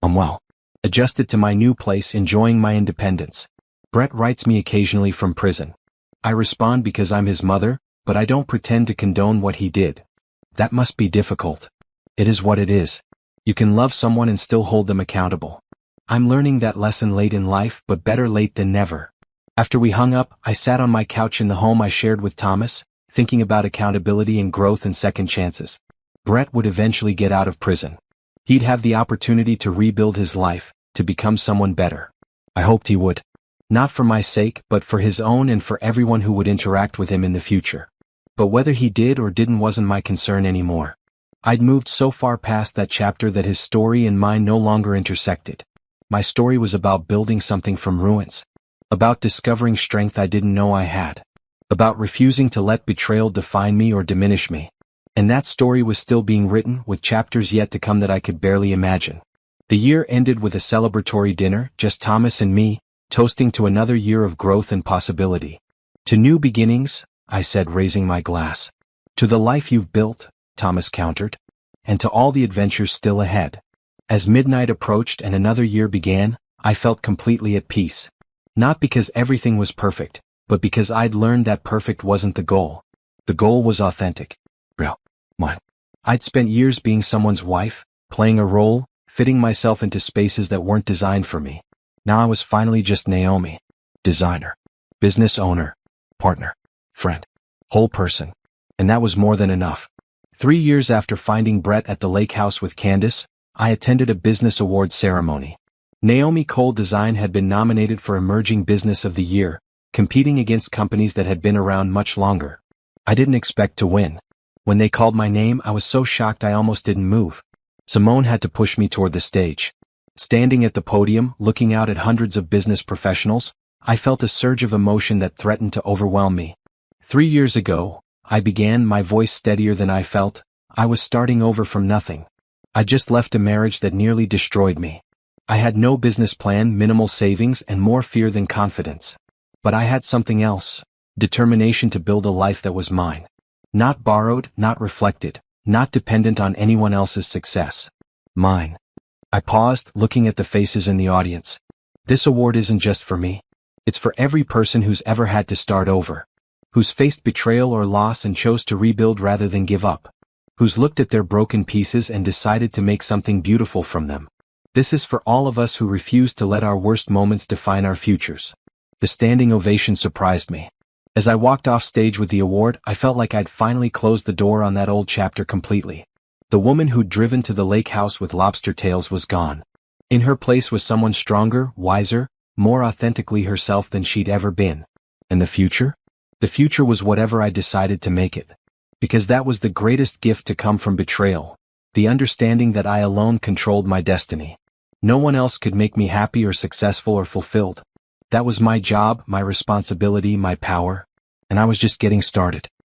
Well. Adjusted to my new place, enjoying my independence. Brett writes me occasionally from prison. I respond because I'm his mother, but I don't pretend to condone what he did. That must be difficult." "It is what it is. You can love someone and still hold them accountable. I'm learning that lesson late in life, but better late than never." After we hung up, I sat on my couch in the home I shared with Thomas, thinking about accountability and growth and second chances. Brett would eventually get out of prison. He'd have the opportunity to rebuild his life, to become someone better. I hoped he would. Not for my sake, but for his own and for everyone who would interact with him in the future. But whether he did or didn't wasn't my concern anymore. I'd moved so far past that chapter that his story and mine no longer intersected. My story was about building something from ruins. About discovering strength I didn't know I had. About refusing to let betrayal define me or diminish me. And that story was still being written, with chapters yet to come that I could barely imagine. The year ended with a celebratory dinner, just Thomas and me, toasting to another year of growth and possibility. "To new beginnings," I said, raising my glass. "To the life you've built," Thomas countered. "And to all the adventures still ahead." As midnight approached and another year began, I felt completely at peace. Not because everything was perfect, but because I'd learned that perfect wasn't the goal. The goal was authentic. Real. Mine. I'd spent years being someone's wife, playing a role, fitting myself into spaces that weren't designed for me. Now I was finally just Naomi. Designer. Business owner. Partner. Friend. Whole person. And that was more than enough. 3 years after finding Brett at the lake house with Candace, I attended a business awards ceremony. Naomi Cole Design had been nominated for Emerging Business of the Year, competing against companies that had been around much longer. I didn't expect to win. When they called my name, I was so shocked I almost didn't move. Simone had to push me toward the stage. Standing at the podium, looking out at hundreds of business professionals, I felt a surge of emotion that threatened to overwhelm me. 3 years ago, I began, my voice steadier than I felt. I was starting over from nothing. I just left a marriage that nearly destroyed me. I had no business plan, minimal savings, and more fear than confidence. But I had something else. Determination to build a life that was mine. Not borrowed, not reflected, not dependent on anyone else's success. Mine. I paused, looking at the faces in the audience. This award isn't just for me. It's for every person who's ever had to start over. Who's faced betrayal or loss and chose to rebuild rather than give up. Who's looked at their broken pieces and decided to make something beautiful from them. This is for all of us who refuse to let our worst moments define our futures. The standing ovation surprised me. As I walked off stage with the award, I felt like I'd finally closed the door on that old chapter completely. The woman who'd driven to the lake house with lobster tails was gone. In her place was someone stronger, wiser, more authentically herself than she'd ever been. And the future? The future was whatever I decided to make it. Because that was the greatest gift to come from betrayal. The understanding that I alone controlled my destiny. No one else could make me happy or successful or fulfilled. That was my job, my responsibility, my power. And I was just getting started.